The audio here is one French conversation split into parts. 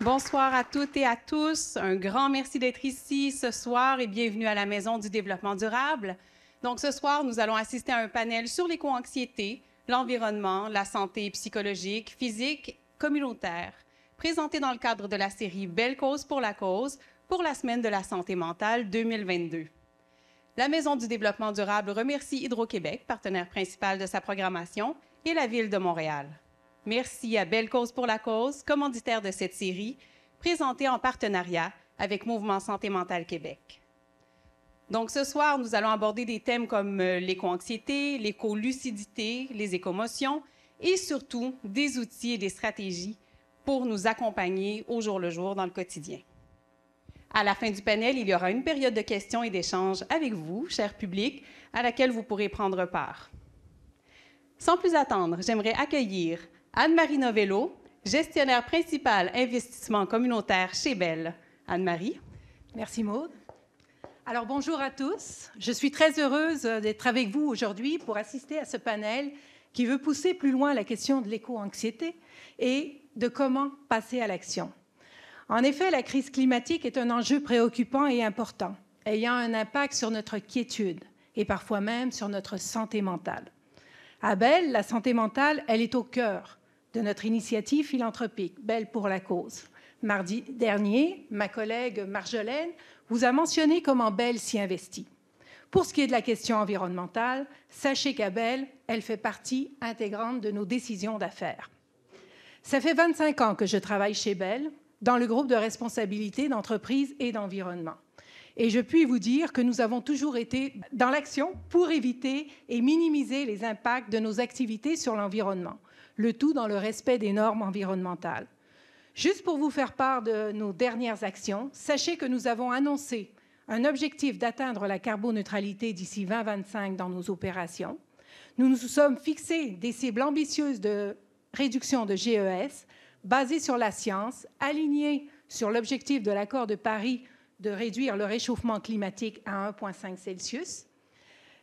Bonsoir à toutes et à tous. Un grand merci d'être ici ce soir et bienvenue à la Maison du développement durable. Donc ce soir, nous allons assister à un panel sur l'éco-anxiété, l'environnement, la santé psychologique, physique, communautaire, présenté dans le cadre de la série Belle cause pour la semaine de la santé mentale 2022. La Maison du développement durable remercie Hydro-Québec, partenaire principal de sa programmation, et la Ville de Montréal. Merci à Belle cause pour la cause, commanditaire de cette série, présentée en partenariat avec Mouvement Santé mentale Québec. Donc ce soir, nous allons aborder des thèmes comme l'éco-anxiété, l'éco-lucidité, les écomotions et surtout des outils et des stratégies pour nous accompagner au jour le jour dans le quotidien. À la fin du panel, il y aura une période de questions et d'échanges avec vous, cher public, à laquelle vous pourrez prendre part. Sans plus attendre, j'aimerais accueillir Anne-Marie Novello, gestionnaire principale investissement communautaire chez Bell. Anne-Marie. Merci Maude. Alors bonjour à tous. Je suis très heureuse d'être avec vous aujourd'hui pour assister à ce panel qui veut pousser plus loin la question de l'éco-anxiété et de comment passer à l'action. En effet, la crise climatique est un enjeu préoccupant et important, ayant un impact sur notre quiétude et parfois même sur notre santé mentale. À Bell, la santé mentale, elle est au cœur de notre initiative philanthropique, Bell pour la cause. Mardi dernier, ma collègue Marjolaine vous a mentionné comment Bell s'y investit. Pour ce qui est de la question environnementale, sachez qu'à Bell, elle fait partie intégrante de nos décisions d'affaires. Ça fait 25 ans que je travaille chez Bell, dans le groupe de responsabilité d'entreprise et d'environnement. Et je puis vous dire que nous avons toujours été dans l'action pour éviter et minimiser les impacts de nos activités sur l'environnement, le tout dans le respect des normes environnementales. Juste pour vous faire part de nos dernières actions, sachez que nous avons annoncé un objectif d'atteindre la carboneutralité d'ici 2025 dans nos opérations. Nous nous sommes fixés des cibles ambitieuses de réduction de GES, basées sur la science, alignées sur l'objectif de l'accord de Paris de réduire le réchauffement climatique à 1,5 Celsius.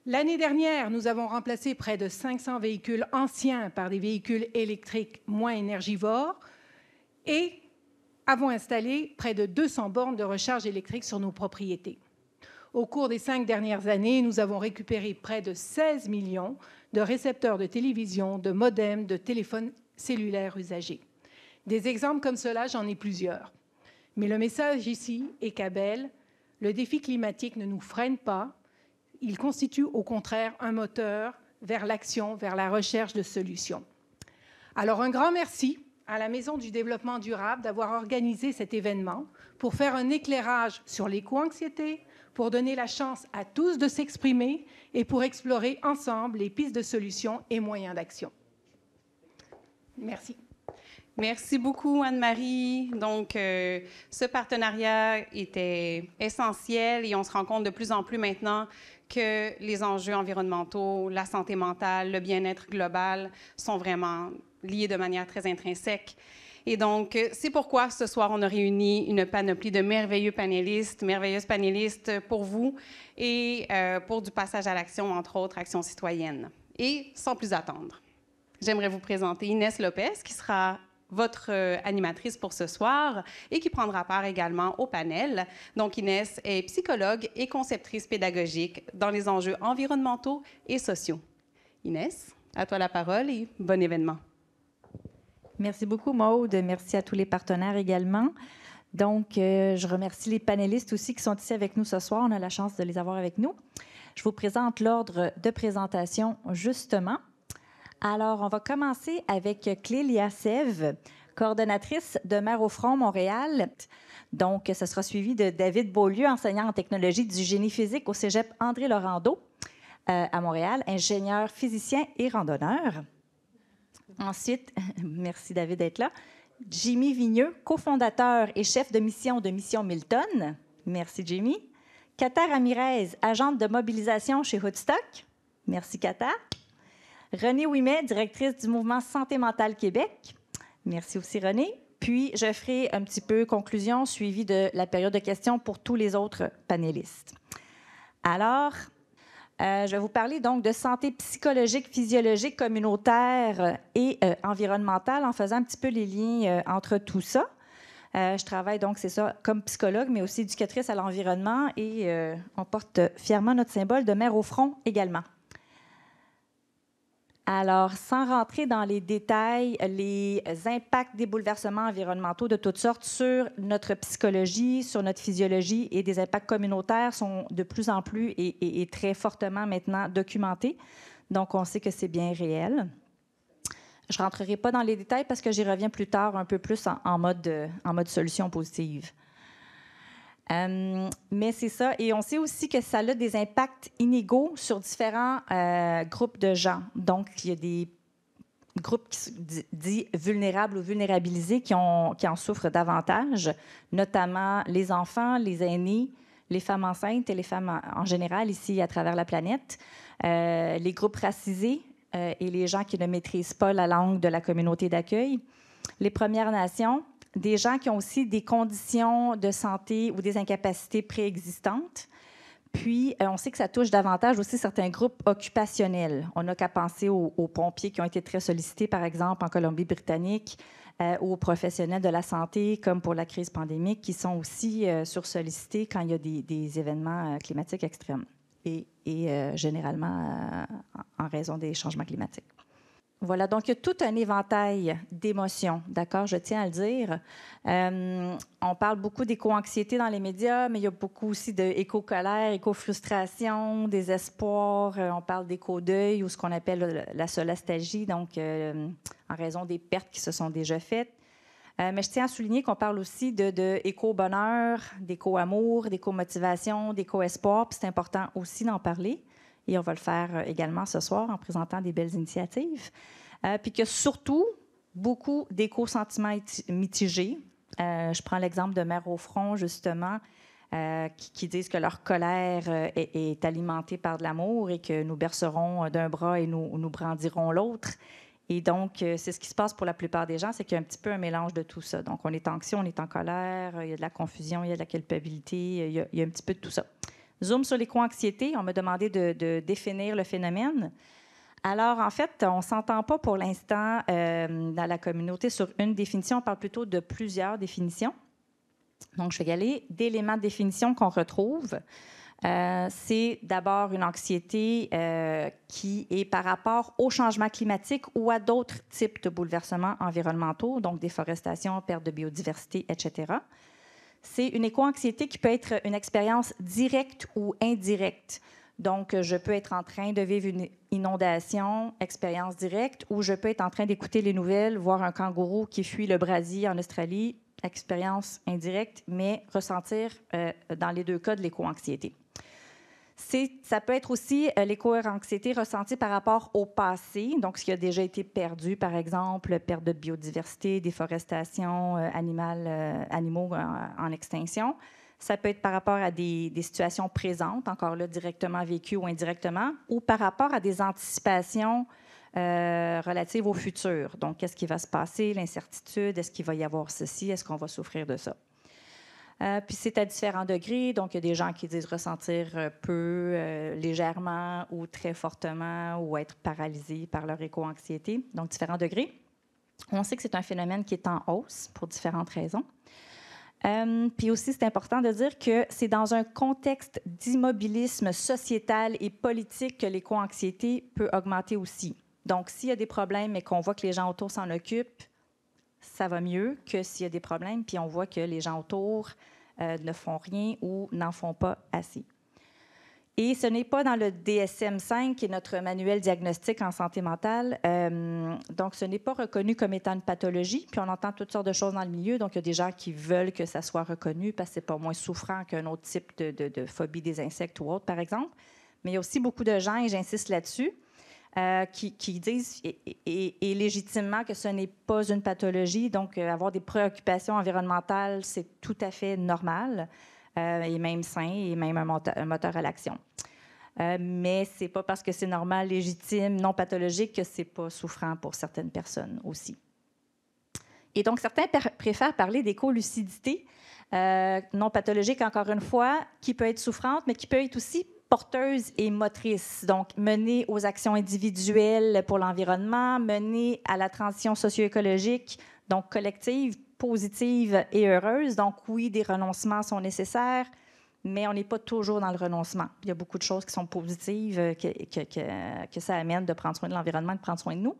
L'année dernière, nous avons remplacé près de 500 véhicules anciens par des véhicules électriques moins énergivores et avons installé près de 200 bornes de recharge électrique sur nos propriétés. Au cours des 5 dernières années, nous avons récupéré près de 16 millions de récepteurs de télévision, de modems, de téléphones cellulaires usagés. Des exemples comme cela, j'en ai plusieurs. Mais le message ici est qu'à Bell, le défi climatique ne nous freine pas. Il constitue au contraire un moteur vers l'action, vers la recherche de solutions. Alors un grand merci à la Maison du développement durable d'avoir organisé cet événement pour faire un éclairage sur l'éco-anxiété, pour donner la chance à tous de s'exprimer et pour explorer ensemble les pistes de solutions et moyens d'action. Merci. Merci beaucoup, Anne-Marie. Donc, ce partenariat était essentiel et on se rend compte de plus en plus maintenant que les enjeux environnementaux, la santé mentale, le bien-être global sont vraiment liés de manière très intrinsèque. Et donc, c'est pourquoi ce soir, on a réuni une panoplie de merveilleuses panélistes pour vous et pour du passage à l'action, entre autres, Action citoyenne. Et sans plus attendre, j'aimerais vous présenter Inès Lopez, qui sera votre animatrice pour ce soir et qui prendra part également au panel. Donc, Inès est psychologue et conceptrice pédagogique dans les enjeux environnementaux et sociaux. Inès, à toi la parole et bon événement. Merci beaucoup, Maude. Merci à tous les partenaires également. Donc, je remercie les panélistes aussi qui sont ici avec nous ce soir. On a la chance de les avoir avec nous. Je vous présente l'ordre de présentation, justement. Alors, on va commencer avec Clélia Sève, coordonnatrice de Mères au front Montréal. Donc, ce sera suivi de David Beaulieu, enseignant en technologie du génie physique au cégep André-Laurando à Montréal, ingénieur physicien et randonneur. Ensuite, merci David d'être là, Jimmy Vigneux, cofondateur et chef de Mission Milton. Merci Jimmy. Kata Ramirez, agente de mobilisation chez Woodstock. Merci Kata. Renée Ouimet, directrice du Mouvement Santé mentale Québec. Merci aussi, Renée. Puis, je ferai un petit peu conclusion, suivie de la période de questions pour tous les autres panélistes. Alors, je vais vous parler donc de santé psychologique, physiologique, communautaire et environnementale en faisant un petit peu les liens entre tout ça. Je travaille donc, c'est ça, comme psychologue, mais aussi éducatrice à l'environnement et on porte fièrement notre symbole de mère au front également. Alors, sans rentrer dans les détails, les impacts des bouleversements environnementaux de toutes sortes sur notre psychologie, sur notre physiologie et des impacts communautaires sont de plus en plus et très fortement maintenant documentés. Donc, on sait que c'est bien réel. Je ne rentrerai pas dans les détails parce que j'y reviens plus tard un peu plus en mode solution positive. Mais c'est ça. Et on sait aussi que ça a des impacts inégaux sur différents groupes de gens. Donc, il y a des groupes dits vulnérables ou vulnérabilisés qui en souffrent davantage, notamment les enfants, les aînés, les femmes enceintes et les femmes en général ici à travers la planète, les groupes racisés et les gens qui ne maîtrisent pas la langue de la communauté d'accueil, les Premières Nations, des gens qui ont aussi des conditions de santé ou des incapacités préexistantes. Puis, on sait que ça touche davantage aussi certains groupes occupationnels. On n'a qu'à penser aux pompiers qui ont été très sollicités, par exemple, en Colombie-Britannique, ou aux professionnels de la santé, comme pour la crise pandémique, qui sont aussi sursollicités quand il y a des événements climatiques extrêmes et généralement en raison des changements climatiques. Voilà, donc il y a tout un éventail d'émotions, d'accord, je tiens à le dire. On parle beaucoup d'éco-anxiété dans les médias, mais il y a beaucoup aussi d'éco-colère, éco-frustration, désespoir. On parle d'éco-deuil ou ce qu'on appelle la solastalgie, donc en raison des pertes qui se sont déjà faites. Mais je tiens à souligner qu'on parle aussi d'éco-bonheur, d'éco-amour, d'éco-motivation, d'éco-espoir, puis c'est important aussi d'en parler. Et on va le faire également ce soir en présentant des belles initiatives. Puis que surtout, beaucoup d'éco-sentiments mitigés. Je prends l'exemple de Mères au front, justement, qui disent que leur colère est alimentée par de l'amour et que nous bercerons d'un bras et nous brandirons l'autre. Et donc, c'est ce qui se passe pour la plupart des gens, c'est qu'il y a un petit peu un mélange de tout ça. Donc, on est anxieux, on est en colère, il y a de la confusion, il y a de la culpabilité, il y a un petit peu de tout ça. Zoom sur l'éco-anxiété, on m'a demandé de définir le phénomène. Alors, en fait, on ne s'entend pas pour l'instant dans la communauté sur une définition, on parle plutôt de plusieurs définitions. Donc, je vais y aller. D'éléments de définition qu'on retrouve, c'est d'abord une anxiété qui est par rapport au changement climatique ou à d'autres types de bouleversements environnementaux, donc déforestation, perte de biodiversité, etc. C'est une éco-anxiété qui peut être une expérience directe ou indirecte. Donc, je peux être en train de vivre une inondation, expérience directe, ou je peux être en train d'écouter les nouvelles, voir un kangourou qui fuit le brasier en Australie, expérience indirecte, mais ressentir dans les deux cas de l'éco-anxiété. Ça peut être aussi l'éco-anxiété ressentie par rapport au passé, donc ce qui a déjà été perdu, par exemple, perte de biodiversité, déforestation, animaux en extinction. Ça peut être par rapport à des situations présentes, encore là, directement vécues ou indirectement, ou par rapport à des anticipations relatives au futur. Donc, qu'est-ce qui va se passer, l'incertitude, est-ce qu'il va y avoir ceci, est-ce qu'on va souffrir de ça? Puis c'est à différents degrés. Donc, il y a des gens qui disent ressentir peu, légèrement ou très fortement ou être paralysés par leur éco-anxiété. Donc, différents degrés. On sait que c'est un phénomène qui est en hausse pour différentes raisons. Puis aussi, c'est important de dire que c'est dans un contexte d'immobilisme sociétal et politique que l'éco-anxiété peut augmenter aussi. Donc, s'il y a des problèmes et qu'on voit que les gens autour s'en occupent, ça va mieux que s'il y a des problèmes, puis on voit que les gens autour ne font rien ou n'en font pas assez. Et ce n'est pas dans le DSM-5, qui est notre manuel diagnostique en santé mentale. Donc, ce n'est pas reconnu comme étant une pathologie. Puis on entend toutes sortes de choses dans le milieu. Donc, il y a des gens qui veulent que ça soit reconnu parce que c'est pas moins souffrant qu'un autre type de phobie des insectes ou autre, par exemple. Mais il y a aussi beaucoup de gens, et j'insiste là-dessus, qui disent, et légitimement, que ce n'est pas une pathologie. Donc, avoir des préoccupations environnementales, c'est tout à fait normal, et même sain, et même un moteur à l'action. Mais ce n'est pas parce que c'est normal, légitime, non pathologique que ce n'est pas souffrant pour certaines personnes aussi. Et donc, certains préfèrent parler d'éco-lucidité non pathologique, encore une fois, qui peut être souffrante, mais qui peut être aussi porteuse et motrice, donc mener aux actions individuelles pour l'environnement, mener à la transition socio-écologique, donc collective, positive et heureuse. Donc, oui, des renoncements sont nécessaires, mais on n'est pas toujours dans le renoncement. Il y a beaucoup de choses qui sont positives que ça amène de prendre soin de l'environnement, de prendre soin de nous.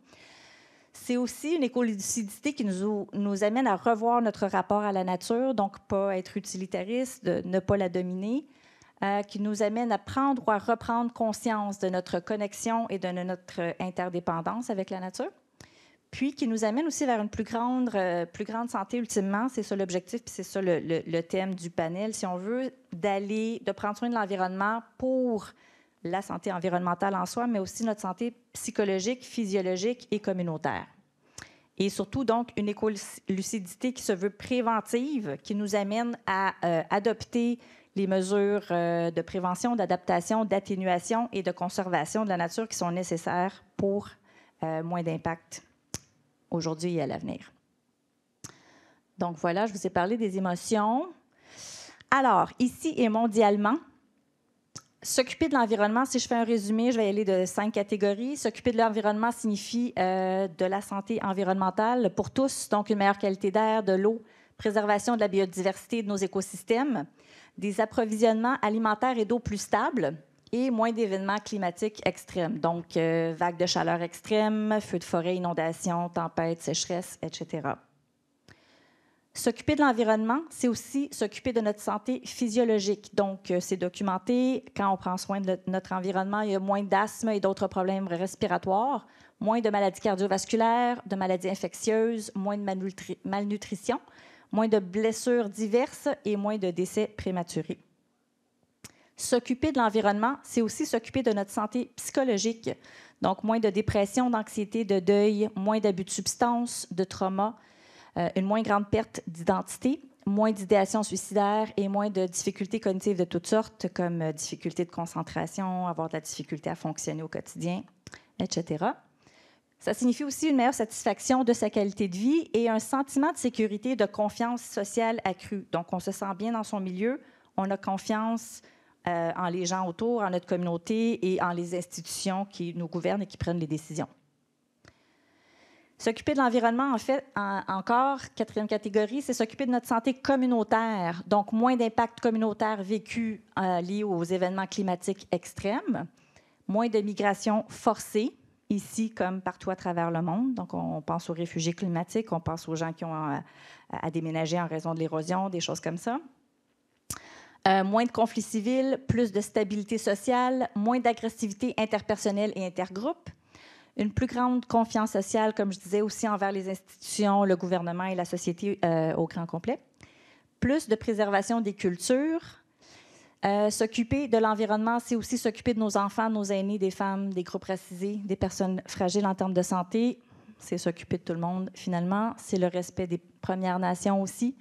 C'est aussi une écolucidité qui nous amène à revoir notre rapport à la nature, donc pas être utilitariste, de ne pas la dominer, qui nous amène à prendre ou à reprendre conscience de notre connexion et de notre interdépendance avec la nature, puis qui nous amène aussi vers une plus grande santé ultimement. C'est ça l'objectif, puis c'est ça le thème du panel, si on veut, de prendre soin de l'environnement pour la santé environnementale en soi, mais aussi notre santé psychologique, physiologique et communautaire. Et surtout, donc, une écolucidité qui se veut préventive, qui nous amène à adopter les mesures de prévention, d'adaptation, d'atténuation et de conservation de la nature qui sont nécessaires pour moins d'impact aujourd'hui et à l'avenir. Donc voilà, je vous ai parlé des émotions. Alors, ici et mondialement, s'occuper de l'environnement, si je fais un résumé, je vais y aller de 5 catégories. S'occuper de l'environnement signifie de la santé environnementale pour tous, donc une meilleure qualité d'air, de l'eau, préservation de la biodiversité de nos écosystèmes, des approvisionnements alimentaires et d'eau plus stables et moins d'événements climatiques extrêmes, donc vagues de chaleur extrêmes, feux de forêt, inondations, tempêtes, sécheresses, etc. S'occuper de l'environnement, c'est aussi s'occuper de notre santé physiologique. Donc, c'est documenté. Quand on prend soin de notre environnement, il y a moins d'asthme et d'autres problèmes respiratoires, moins de maladies cardiovasculaires, de maladies infectieuses, moins de malnutrition, moins de blessures diverses et moins de décès prématurés. S'occuper de l'environnement, c'est aussi s'occuper de notre santé psychologique. Donc, moins de dépression, d'anxiété, de deuil, moins d'abus de substances, de trauma, une moins grande perte d'identité, moins d'idéation suicidaire et moins de difficultés cognitives de toutes sortes, comme difficultés de concentration, avoir de la difficulté à fonctionner au quotidien, etc. Ça signifie aussi une meilleure satisfaction de sa qualité de vie et un sentiment de sécurité et de confiance sociale accrue. Donc, on se sent bien dans son milieu, on a confiance en les gens autour, en notre communauté et en les institutions qui nous gouvernent et qui prennent les décisions. S'occuper de l'environnement, en fait, encore, 4e catégorie, c'est s'occuper de notre santé communautaire, donc moins d'impact communautaire vécu lié aux événements climatiques extrêmes, moins de migration forcée, ici comme partout à travers le monde. Donc, on pense aux réfugiés climatiques, on pense aux gens qui ont à déménager en raison de l'érosion, des choses comme ça. Moins de conflits civils, plus de stabilité sociale, moins d'agressivité interpersonnelle et intergroupe, une plus grande confiance sociale, comme je disais, aussi envers les institutions, le gouvernement et la société au grand complet. Plus de préservation des cultures. S'occuper de l'environnement, c'est aussi s'occuper de nos enfants, nos aînés, des femmes, des groupes racisés, des personnes fragiles en termes de santé. C'est s'occuper de tout le monde, finalement. C'est le respect des Premières Nations aussi.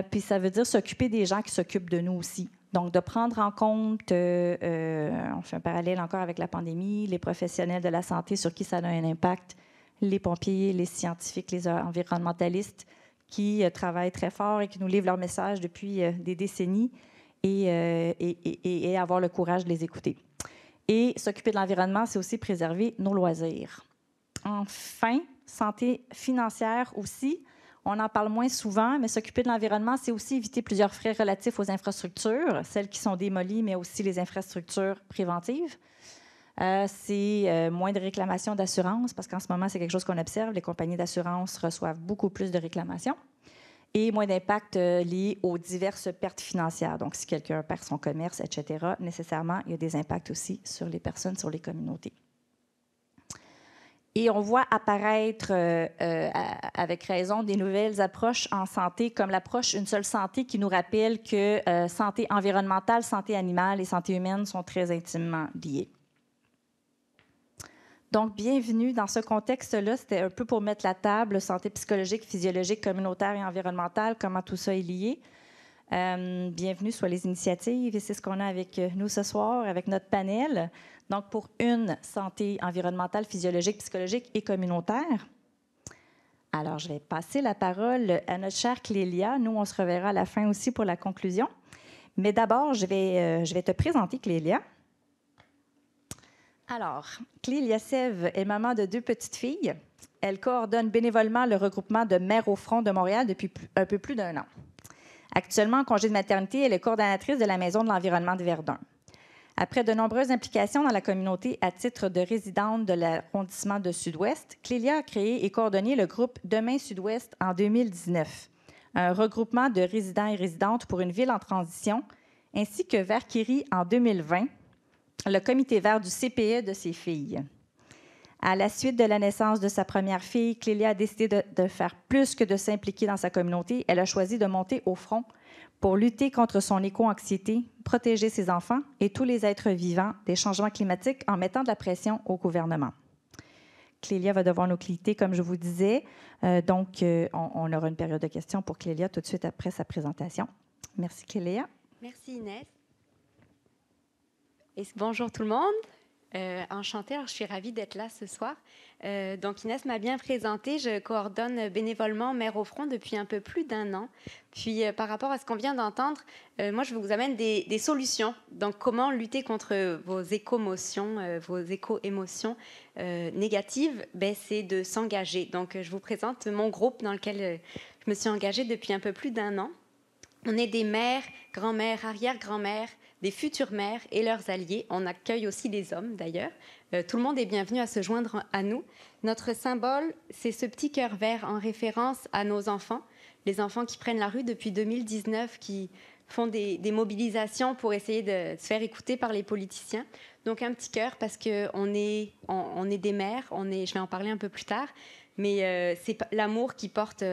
Puis ça veut dire s'occuper des gens qui s'occupent de nous aussi. Donc, de prendre en compte, on fait un parallèle encore avec la pandémie, les professionnels de la santé sur qui ça a un impact, les pompiers, les scientifiques, les environnementalistes qui travaillent très fort et qui nous livrent leur message depuis des décennies et avoir le courage de les écouter. Et s'occuper de l'environnement, c'est aussi préserver nos loisirs. Enfin, santé financière aussi. On en parle moins souvent, mais s'occuper de l'environnement, c'est aussi éviter plusieurs frais relatifs aux infrastructures, celles qui sont démolies, mais aussi les infrastructures préventives. C'est moins de réclamations d'assurance, parce qu'en ce moment, c'est quelque chose qu'on observe. Les compagnies d'assurance reçoivent beaucoup plus de réclamations. Et moins d'impact liés aux diverses pertes financières. Donc, si quelqu'un perd son commerce, etc., nécessairement, il y a des impacts aussi sur les personnes, sur les communautés. Et on voit apparaître, avec raison, des nouvelles approches en santé, comme l'approche Une seule santé, qui nous rappelle que santé environnementale, santé animale et santé humaine sont très intimement liées. Donc, bienvenue dans ce contexte-là. C'était un peu pour mettre la table, santé psychologique, physiologique, communautaire et environnementale, comment tout ça est lié. Bienvenue sur les initiatives, et c'est ce qu'on a avec nous ce soir, avec notre panel. Donc, pour une santé environnementale, physiologique, psychologique et communautaire. Alors, je vais passer la parole à notre chère Clélia. Nous, on se reverra à la fin aussi pour la conclusion. Mais d'abord, je vais te présenter Clélia. Alors, Clélia Sève est maman de 2 petites filles. Elle coordonne bénévolement le regroupement de Mères au front de Montréal depuis un peu plus d'1 an. Actuellement en congé de maternité, elle est coordonnatrice de la Maison de l'environnement de Verdun. Après de nombreuses implications dans la communauté à titre de résidente de l'arrondissement de Sud-Ouest, Clélia a créé et coordonné le groupe Demain Sud-Ouest en 2019, un regroupement de résidents et résidentes pour une ville en transition, ainsi que Verkiri en 2020, le comité vert du CPE de ses filles. À la suite de la naissance de sa première fille, Clélia a décidé de faire plus que de s'impliquer dans sa communauté. Elle a choisi de monter au front pour lutter contre son éco-anxiété, protéger ses enfants et tous les êtres vivants des changements climatiques en mettant de la pression au gouvernement. Clélia va devoir nous quitter, comme je vous disais. On aura une période de questions pour Clélia tout de suite après sa présentation. Merci, Clélia. Merci, Inès. Et bonjour tout le monde. Enchantée, alors je suis ravie d'être là ce soir. Donc Inès m'a bien présentée, je coordonne bénévolement Mères au front depuis un peu plus d'1 an. Puis par rapport à ce qu'on vient d'entendre, moi je vous amène des solutions. Donc comment lutter contre vos éco-émotions négatives, c'est de s'engager. Donc je vous présente mon groupe dans lequel je me suis engagée depuis un peu plus d'1 an. On est des mères, grand-mères, arrière-grand-mères, des futures mères et leurs alliés. On accueille aussi des hommes, d'ailleurs. Tout le monde est bienvenu à se joindre à nous. Notre symbole, c'est ce petit cœur vert en référence à nos enfants, les enfants qui prennent la rue depuis 2019, qui font des mobilisations pour essayer de se faire écouter par les politiciens. Donc un petit cœur parce qu'on est des mères, je vais en parler un peu plus tard, mais c'est l'amour qui porte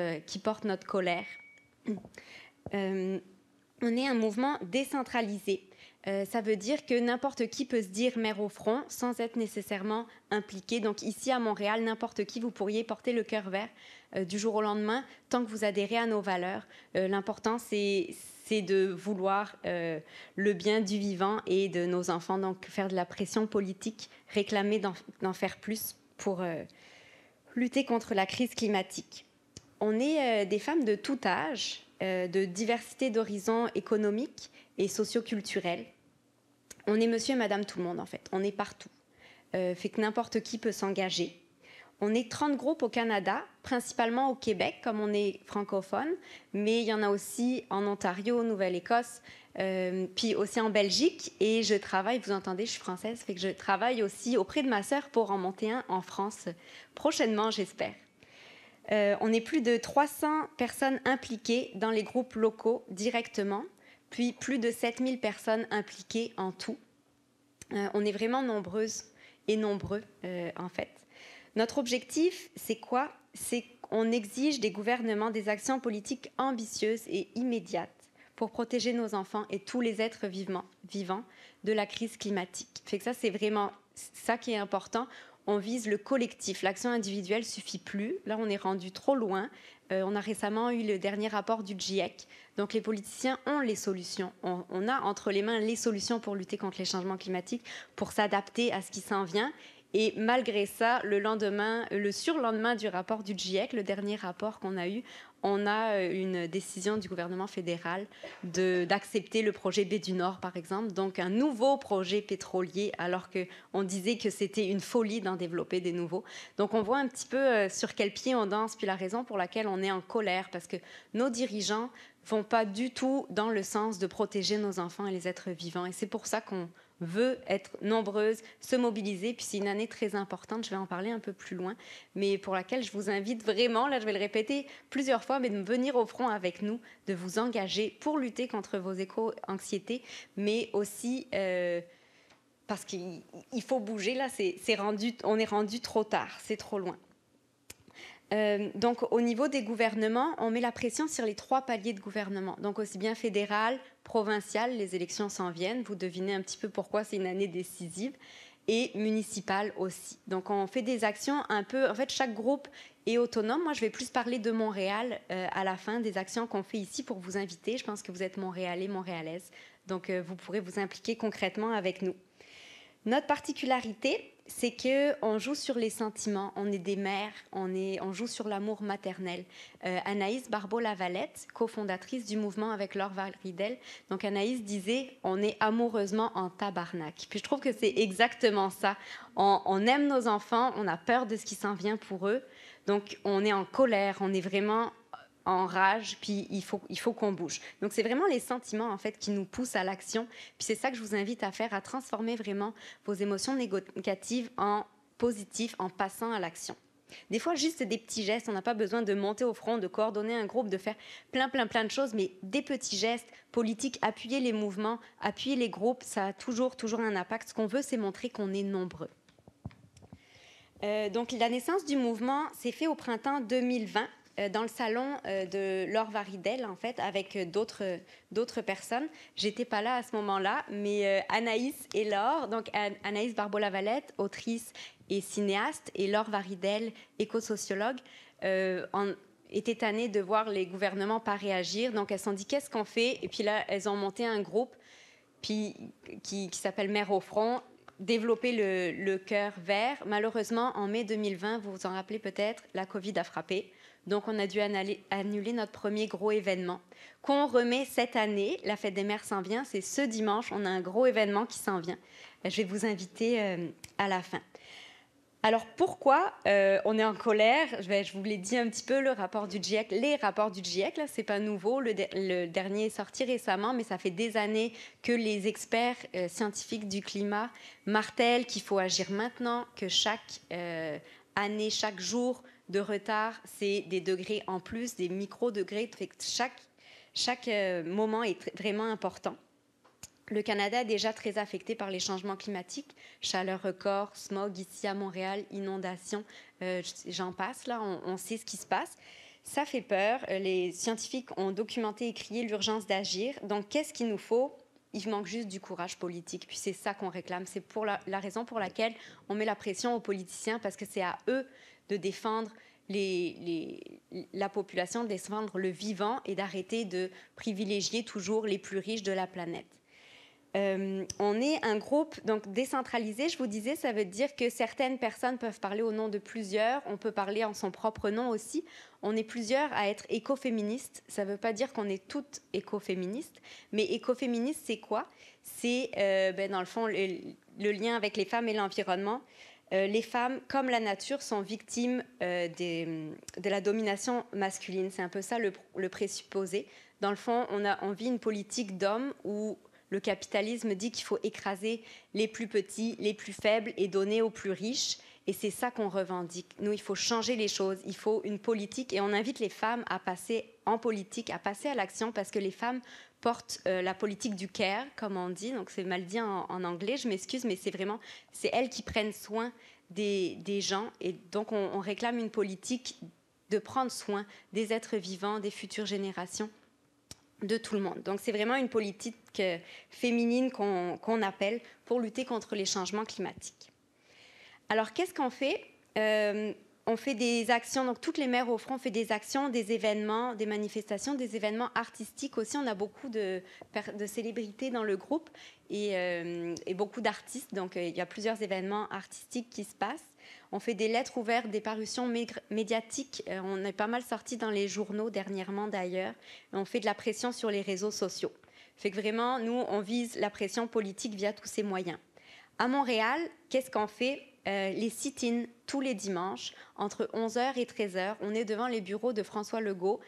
notre colère. On est un mouvement décentralisé. Ça veut dire que n'importe qui peut se dire mère au front sans être nécessairement impliqué. Donc ici à Montréal, n'importe qui, vous pourriez porter le cœur vert du jour au lendemain tant que vous adhérez à nos valeurs. L'important, c'est de vouloir le bien du vivant et de nos enfants. Donc faire de la pression politique, réclamer d'en faire plus pour lutter contre la crise climatique. On est des femmes de tout âge, de diversité d'horizons économiques et socioculturels. On est monsieur et madame tout le monde, en fait. On est partout. Fait que n'importe qui peut s'engager. On est 30 groupes au Canada, principalement au Québec, comme on est francophone, mais il y en a aussi en Ontario, Nouvelle-Écosse, puis aussi en Belgique. Et je travaille, vous entendez, je suis française, fait que je travaille aussi auprès de ma sœur pour en monter un en France prochainement, j'espère. On est plus de 300 personnes impliquées dans les groupes locaux directement, puis plus de 7000 personnes impliquées en tout. On est vraiment nombreuses et nombreux, en fait. Notre objectif, c'est quoi? C'est qu'on exige des gouvernements des actions politiques ambitieuses et immédiates pour protéger nos enfants et tous les êtres vivants de la crise climatique. Fait que ça, c'est vraiment ça qui est important. On vise le collectif. L'action individuelle ne suffit plus. Là, on est rendu trop loin. On a récemment eu le dernier rapport du GIEC. Donc, les politiciens ont les solutions. On a entre les mains les solutions pour lutter contre les changements climatiques, pour s'adapter à ce qui s'en vient. Et malgré ça, le surlendemain du rapport du GIEC, le dernier rapport qu'on a eu, on a une décision du gouvernement fédéral d'accepter le projet Baie du Nord, par exemple, donc un nouveau projet pétrolier, alors qu'on disait que c'était une folie d'en développer des nouveaux. Donc on voit un petit peu sur quel pied on danse, puis la raison pour laquelle on est en colère, parce que nos dirigeants ne vont pas du tout dans le sens de protéger nos enfants et les êtres vivants. Et c'est pour ça qu'on veut être nombreuses, se mobiliser. Puis c'est une année très importante, je vais en parler un peu plus loin, mais pour laquelle je vous invite vraiment, là je vais le répéter plusieurs fois, mais de venir au front avec nous, de vous engager pour lutter contre vos éco-anxiétés, mais aussi parce qu'il faut bouger, là on est rendu trop tard, c'est trop loin. Donc, au niveau des gouvernements, on met la pression sur les 3 paliers de gouvernement. Donc, aussi bien fédéral, provincial, les élections s'en viennent. Vous devinez un petit peu pourquoi c'est une année décisive. Et municipal aussi. Donc, on fait des actions un peu... En fait, chaque groupe est autonome. Moi, je vais plus parler de Montréal à la fin, des actions qu'on fait ici pour vous inviter. Je pense que vous êtes Montréalais, Montréalaises. Donc, vous pourrez vous impliquer concrètement avec nous. Notre particularité, c'est qu'on joue sur les sentiments, on est des mères, on joue sur l'amour maternel. Anaïs Barbeau-Lavalette, cofondatrice du mouvement avec Laure Varidel, donc Anaïs disait « on est amoureusement en tabarnak ». Puis je trouve que c'est exactement ça. On aime nos enfants, on a peur de ce qui s'en vient pour eux, donc on est en colère, on est vraiment en rage, puis il faut qu'on bouge. Donc, c'est vraiment les sentiments, en fait, qui nous poussent à l'action. Puis c'est ça que je vous invite à faire, à transformer vraiment vos émotions négatives en positives, en passant à l'action. Des fois, juste des petits gestes. On n'a pas besoin de monter au front, de coordonner un groupe, de faire plein de choses, mais des petits gestes politiques, appuyer les mouvements, appuyer les groupes, ça a toujours un impact. Ce qu'on veut, c'est montrer qu'on est nombreux. Donc, la naissance du mouvement s'est fait au printemps 2020. Dans le salon de Laure Varidel, en fait, avec d'autres personnes. J'étais pas là à ce moment-là, mais Anaïs et Laure, donc Anaïs Barbeau-Lavalette, autrice et cinéaste, et Laure Varidel, éco-sociologue, étaient tannées de voir les gouvernements pas réagir. Donc, elles se sont dit, qu'est-ce qu'on fait? Et puis là, elles ont monté un groupe qui s'appelle Mères au front, développer le cœur vert. Malheureusement, en mai 2020, vous vous en rappelez peut-être, la COVID a frappé. Donc, on a dû annuler notre premier gros événement qu'on remet cette année. La Fête des Mères s'en vient. C'est ce dimanche. On a un gros événement qui s'en vient. Je vais vous inviter à la fin. Alors, pourquoi on est en colère? Je vous l'ai dit un petit peu, le rapport du GIEC. Les rapports du GIEC, là, c'est pas nouveau. Le dernier est sorti récemment, mais ça fait des années que les experts scientifiques du climat martèlent qu'il faut agir maintenant, que chaque année, chaque jour de retard, c'est des degrés en plus, des micro-degrés. Chaque moment est vraiment important. Le Canada est déjà très affecté par les changements climatiques, chaleur record, smog ici à Montréal, inondations, j'en passe là, on sait ce qui se passe. Ça fait peur. Les scientifiques ont documenté et crié l'urgence d'agir. Donc, qu'est-ce qu'il nous faut? Il manque juste du courage politique. Puis c'est ça qu'on réclame. C'est pour la raison pour laquelle on met la pression aux politiciens, parce que c'est à eux de défendre la population, de défendre le vivant et d'arrêter de privilégier toujours les plus riches de la planète. On est un groupe donc décentralisé, je vous disais, ça veut dire que certaines personnes peuvent parler au nom de plusieurs, on peut parler en son propre nom aussi. On est plusieurs à être écoféministes, ça ne veut pas dire qu'on est toutes écoféministes, mais écoféministes, c'est quoi? C'est, dans le fond, le lien avec les femmes et l'environnement. Les femmes, comme la nature, sont victimes de la domination masculine. C'est un peu ça le présupposé. Dans le fond, on vit une politique d'hommes où le capitalisme dit qu'il faut écraser les plus petits, les plus faibles et donner aux plus riches. Et c'est ça qu'on revendique. Nous, il faut changer les choses. Il faut une politique. Et on invite les femmes à passer en politique, à passer à l'action, parce que les femmes portent la politique du care, comme on dit. Donc, c'est mal dit en anglais, je m'excuse, mais c'est elles qui prennent soin des gens. Et donc, on réclame une politique de prendre soin des êtres vivants, des futures générations, de tout le monde. Donc, c'est vraiment une politique féminine qu'on appelle pour lutter contre les changements climatiques. Alors, qu'est-ce qu'on fait? On fait des actions, donc toutes les mères au front, on fait des actions, des événements, des manifestations, des événements artistiques aussi. On a beaucoup de célébrités dans le groupe et beaucoup d'artistes, donc il y a plusieurs événements artistiques qui se passent. On fait des lettres ouvertes, des parutions médiatiques. On est pas mal sortis dans les journaux dernièrement d'ailleurs. On fait de la pression sur les réseaux sociaux. Fait que vraiment, nous, on vise la pression politique via tous ces moyens. À Montréal, qu'est-ce qu'on fait? Les sit-ins tous les dimanches, entre 11h et 13h. On est devant les bureaux de François Legault,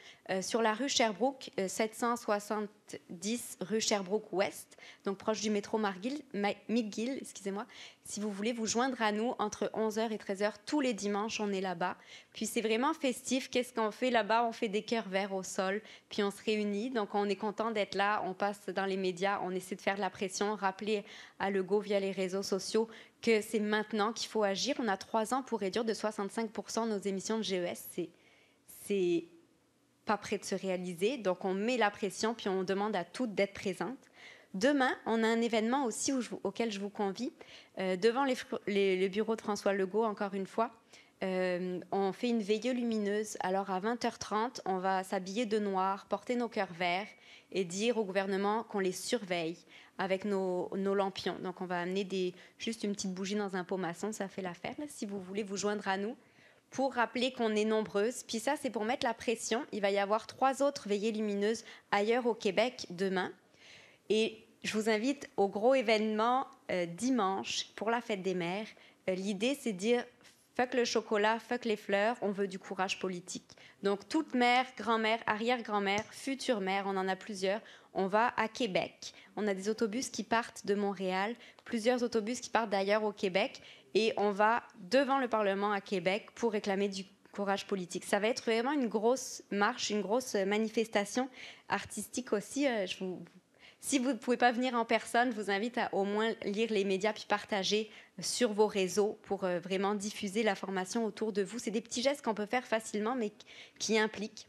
sur la rue Sherbrooke, 770 rue Sherbrooke-Ouest, donc proche du métro McGill, excusez-moi. Si vous voulez vous joindre à nous, entre 11h et 13h, tous les dimanches, on est là-bas. Puis c'est vraiment festif. Qu'est-ce qu'on fait là-bas? On fait des cœurs verts au sol, puis on se réunit. Donc on est content d'être là. On passe dans les médias, on essaie de faire de la pression, rappeler à Legault via les réseaux sociaux que c'est maintenant qu'il faut agir. On a 3 ans pour réduire de 65% nos émissions de GES. C'est pas près de se réaliser. Donc, on met la pression, puis on demande à toutes d'être présentes. Demain, on a un événement aussi auquel je vous convie, devant les bureaux de François Legault, encore une fois. on fait une veillée lumineuse. Alors à 20h30, on va s'habiller de noir, porter nos cœurs verts et dire au gouvernement qu'on les surveille avec nos lampions. Donc on va amener juste une petite bougie dans un pot maçon, ça fait l'affaire, là, si vous voulez vous joindre à nous, pour rappeler qu'on est nombreuses. Puis ça, c'est pour mettre la pression. Il va y avoir 3 autres veillées lumineuses ailleurs au Québec demain. Et je vous invite au gros événement dimanche pour la fête des mères. L'idée, c'est de dire fuck le chocolat, fuck les fleurs, on veut du courage politique. Donc, toute mère, grand-mère, arrière-grand-mère, future mère, on en a plusieurs, on va à Québec. On a des autobus qui partent de Montréal, plusieurs autobus qui partent d'ailleurs au Québec, et on va devant le Parlement à Québec pour réclamer du courage politique. Ça va être vraiment une grosse marche, une grosse manifestation artistique aussi. Si vous ne pouvez pas venir en personne, je vous invite à au moins lire les médias puis partager sur vos réseaux pour vraiment diffuser l'information autour de vous. C'est des petits gestes qu'on peut faire facilement, mais qui impliquent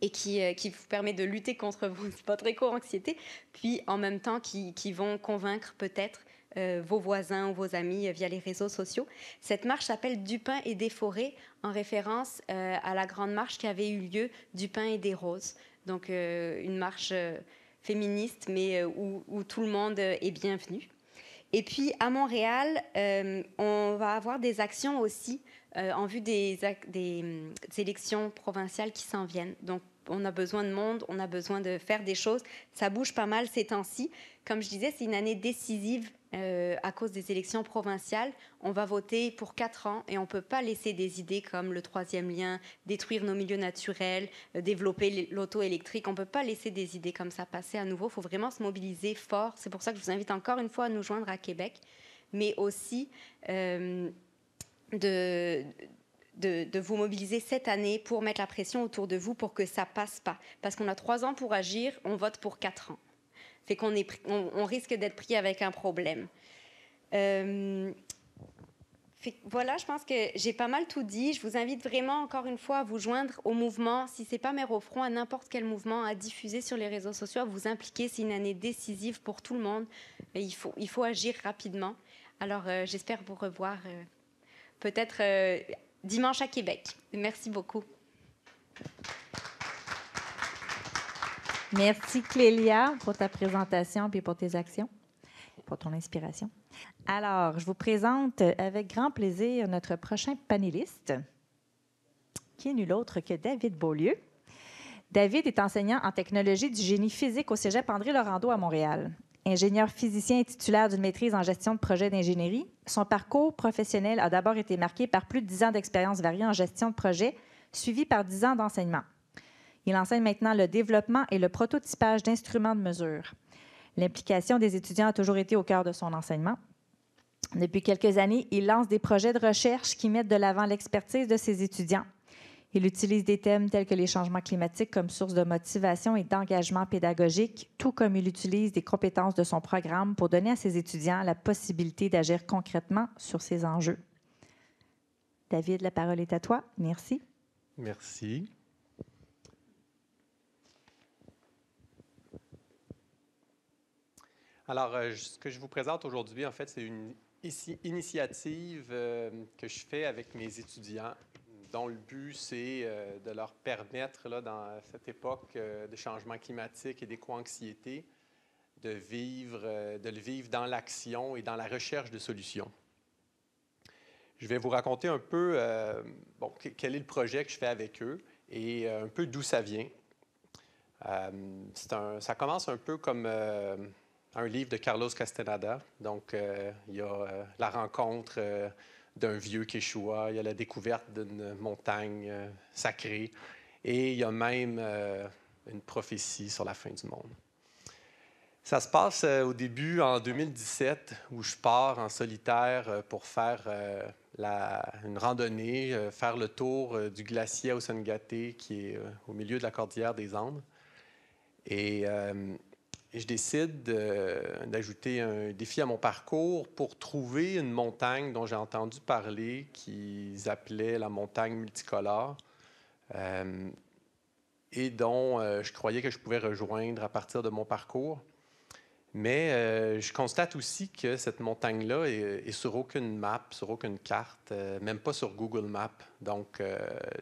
et qui vous permet de lutter contre votre éco-anxiété, puis en même temps qui vont convaincre peut-être vos voisins ou vos amis via les réseaux sociaux. Cette marche s'appelle Du pain et des forêts, en référence à la grande marche qui avait eu lieu du pain et des roses. Donc une marche féministe, mais où tout le monde est bienvenu. Et puis, à Montréal, on va avoir des actions aussi en vue des élections provinciales qui s'en viennent. Donc, on a besoin de monde, on a besoin de faire des choses. Ça bouge pas mal ces temps-ci. Comme je disais, c'est une année décisive à cause des élections provinciales. On va voter pour 4 ans et on ne peut pas laisser des idées comme le 3e lien, détruire nos milieux naturels, développer l'auto électrique. On ne peut pas laisser des idées comme ça passer à nouveau. Il faut vraiment se mobiliser fort. C'est pour ça que je vous invite encore une fois à nous joindre à Québec, mais aussi de vous mobiliser cette année pour mettre la pression autour de vous pour que ça passe pas. Parce qu'on a 3 ans pour agir, on vote pour 4 ans. Fait qu'on on risque d'être pris avec un problème. Voilà, je pense que j'ai pas mal tout dit. Je vous invite vraiment, encore une fois, à vous joindre au mouvement. Si ce n'est pas Mères au front, à n'importe quel mouvement, à diffuser sur les réseaux sociaux, à vous impliquer. C'est une année décisive pour tout le monde. Et il faut agir rapidement. Alors, j'espère vous revoir peut-être dimanche à Québec. Merci beaucoup. Merci, Clélia, pour ta présentation et pour tes actions, pour ton inspiration. Alors, je vous présente avec grand plaisir notre prochain panéliste, qui est nul autre que David Beaulieu. David est enseignant en technologie du génie physique au Cégep André-Laurando à Montréal. Ingénieur physicien et titulaire d'une maîtrise en gestion de projet d'ingénierie, son parcours professionnel a d'abord été marqué par plus de 10 ans d'expérience variée en gestion de projet, suivi par 10 ans d'enseignement. Il enseigne maintenant le développement et le prototypage d'instruments de mesure. L'implication des étudiants a toujours été au cœur de son enseignement. Depuis quelques années, il lance des projets de recherche qui mettent de l'avant l'expertise de ses étudiants. Il utilise des thèmes tels que les changements climatiques comme source de motivation et d'engagement pédagogique, tout comme il utilise des compétences de son programme pour donner à ses étudiants la possibilité d'agir concrètement sur ces enjeux. David, la parole est à toi. Merci. Merci. Alors, ce que je vous présente aujourd'hui, en fait, c'est une initiative que je fais avec mes étudiants, dont le but, c'est de leur permettre, là, dans cette époque de changement climatique et d'éco-anxiété, de le vivre dans l'action et dans la recherche de solutions. Je vais vous raconter un peu quel est le projet que je fais avec eux et un peu d'où ça vient. Ça commence un peu comme un livre de Carlos Castaneda. Donc, il y a la rencontre d'un vieux Quechua, il y a la découverte d'une montagne sacrée et il y a même une prophétie sur la fin du monde. Ça se passe au début, en 2017, où je pars en solitaire pour faire une randonnée, faire le tour du glacier Ausangate, qui est au milieu de la cordillère des Andes. Et je décide d'ajouter un défi à mon parcours pour trouver une montagne dont j'ai entendu parler, qu'ils appelaient la montagne multicolore, et dont je croyais que je pouvais rejoindre à partir de mon parcours. Mais je constate aussi que cette montagne-là est sur aucune map, sur aucune carte, même pas sur Google Maps. Donc,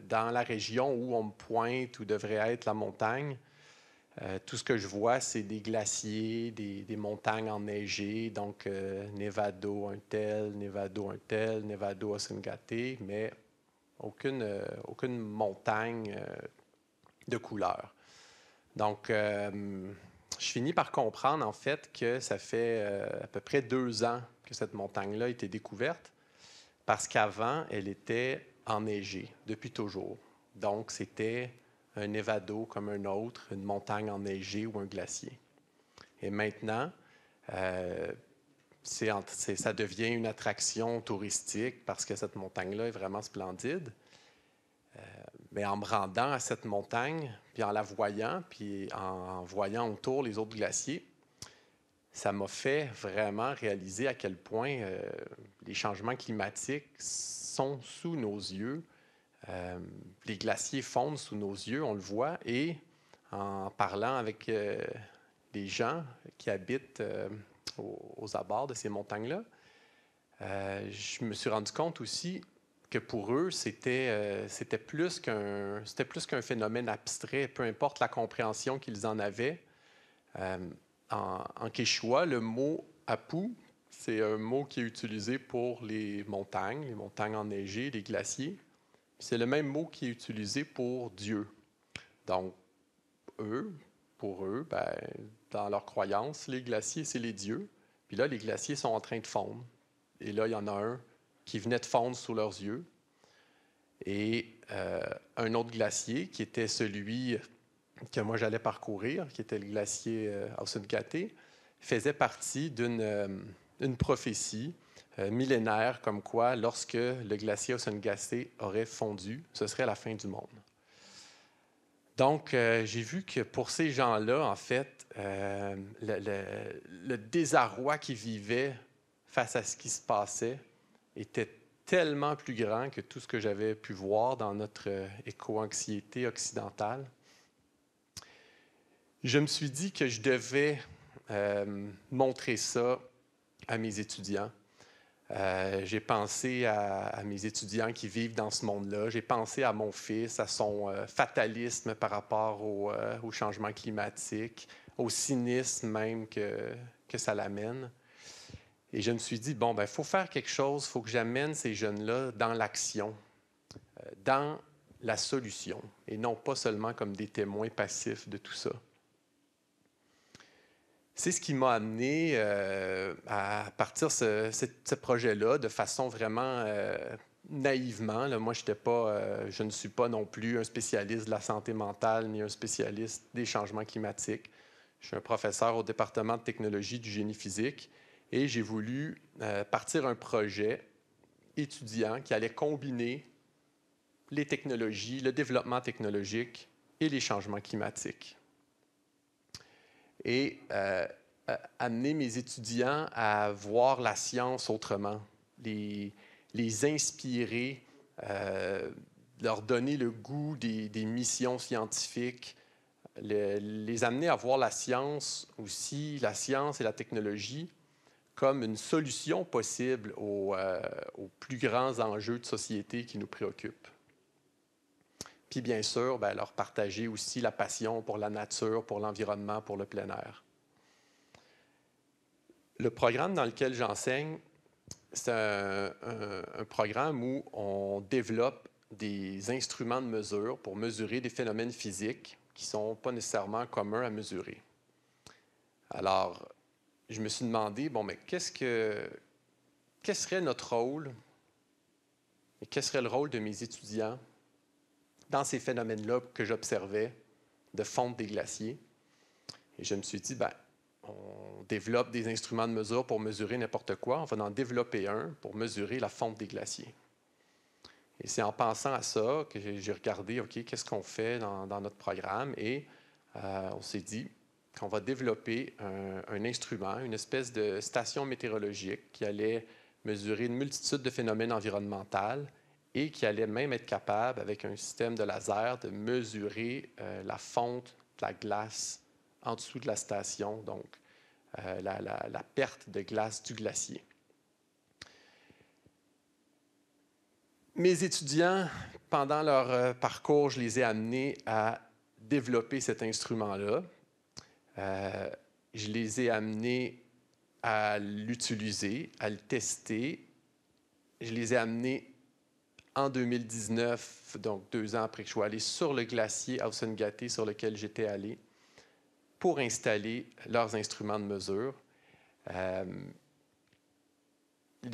dans la région où on me pointe, où devrait être la montagne, tout ce que je vois, c'est des glaciers, des montagnes enneigées, donc Nevado un tel, Nevado Osengate, mais aucune montagne de couleur. Donc, je finis par comprendre en fait que ça fait à peu près 2 ans que cette montagne-là a été découverte, parce qu'avant, elle était enneigée depuis toujours. Donc, c'était un Nevado comme un autre, une montagne enneigée ou un glacier. Et maintenant, ça devient une attraction touristique parce que cette montagne-là est vraiment splendide. Mais en me rendant à cette montagne, puis en la voyant, puis en voyant autour les autres glaciers, ça m'a fait vraiment réaliser à quel point les changements climatiques sont sous nos yeux. Les glaciers fondent sous nos yeux, on le voit, et en parlant avec des gens qui habitent aux abords de ces montagnes-là, je me suis rendu compte aussi que pour eux, c'était plus qu'un phénomène abstrait, peu importe la compréhension qu'ils en avaient. En quechua, le mot « apu », c'est un mot qui est utilisé pour les montagnes enneigées, les glaciers. C'est le même mot qui est utilisé pour Dieu. Donc, pour eux, dans leur croyance, les glaciers, c'est les dieux. Puis là, les glaciers sont en train de fondre. Et là, il y en a un qui venait de fondre sous leurs yeux. Et un autre glacier, qui était celui que moi j'allais parcourir, qui était le glacier Osengate, faisait partie d'une prophétie millénaire comme quoi, lorsque le glacier Osengate aurait fondu, ce serait la fin du monde. Donc, j'ai vu que pour ces gens-là, en fait, le désarroi qu'ils vivaient face à ce qui se passait était tellement plus grand que tout ce que j'avais pu voir dans notre éco-anxiété occidentale. Je me suis dit que je devais montrer ça à mes étudiants. J'ai pensé à mes étudiants qui vivent dans ce monde-là. J'ai pensé à mon fils, à son fatalisme par rapport au changement climatique, au cynisme même que ça l'amène. Et je me suis dit, bon, il faut faire quelque chose, il faut que j'amène ces jeunes-là dans l'action, dans la solution, et non pas seulement comme des témoins passifs de tout ça. C'est ce qui m'a amené à partir ce projet-là de façon vraiment naïvement. Là, moi, je ne suis pas non plus un spécialiste de la santé mentale ni un spécialiste des changements climatiques. Je suis un professeur au département de technologie du génie physique et j'ai voulu partir un projet étudiant qui allait combiner les technologies, le développement technologique et les changements climatiques. Et amener mes étudiants à voir la science autrement, les inspirer, leur donner le goût des missions scientifiques, les amener à voir la science aussi, la science et la technologie, comme une solution possible aux plus grands enjeux de société qui nous préoccupent. Puis bien sûr, leur partager aussi la passion pour la nature, pour l'environnement, pour le plein air. Le programme dans lequel j'enseigne, c'est un programme où on développe des instruments de mesure pour mesurer des phénomènes physiques qui ne sont pas nécessairement communs à mesurer. Alors, je me suis demandé, mais quel serait notre rôle et quel serait le rôle de mes étudiants dans ces phénomènes-là que j'observais de fonte des glaciers. Et je me suis dit, on développe des instruments de mesure pour mesurer n'importe quoi. On va en développer un pour mesurer la fonte des glaciers. Et c'est en pensant à ça que j'ai regardé, OK, qu'est-ce qu'on fait dans notre programme? Et on s'est dit qu'on va développer un instrument, une espèce de station météorologique qui allait mesurer une multitude de phénomènes environnementaux et qui allait même être capable, avec un système de laser, de mesurer la fonte de la glace en dessous de la station, donc la perte de glace du glacier. Mes étudiants, pendant leur parcours, je les ai amenés à développer cet instrument-là. Je les ai amenés à l'utiliser, à le tester. Je les ai amenés en 2019, donc 2 ans après que je sois allé sur le glacier Ausengate sur lequel j'étais allé, pour installer leurs instruments de mesure.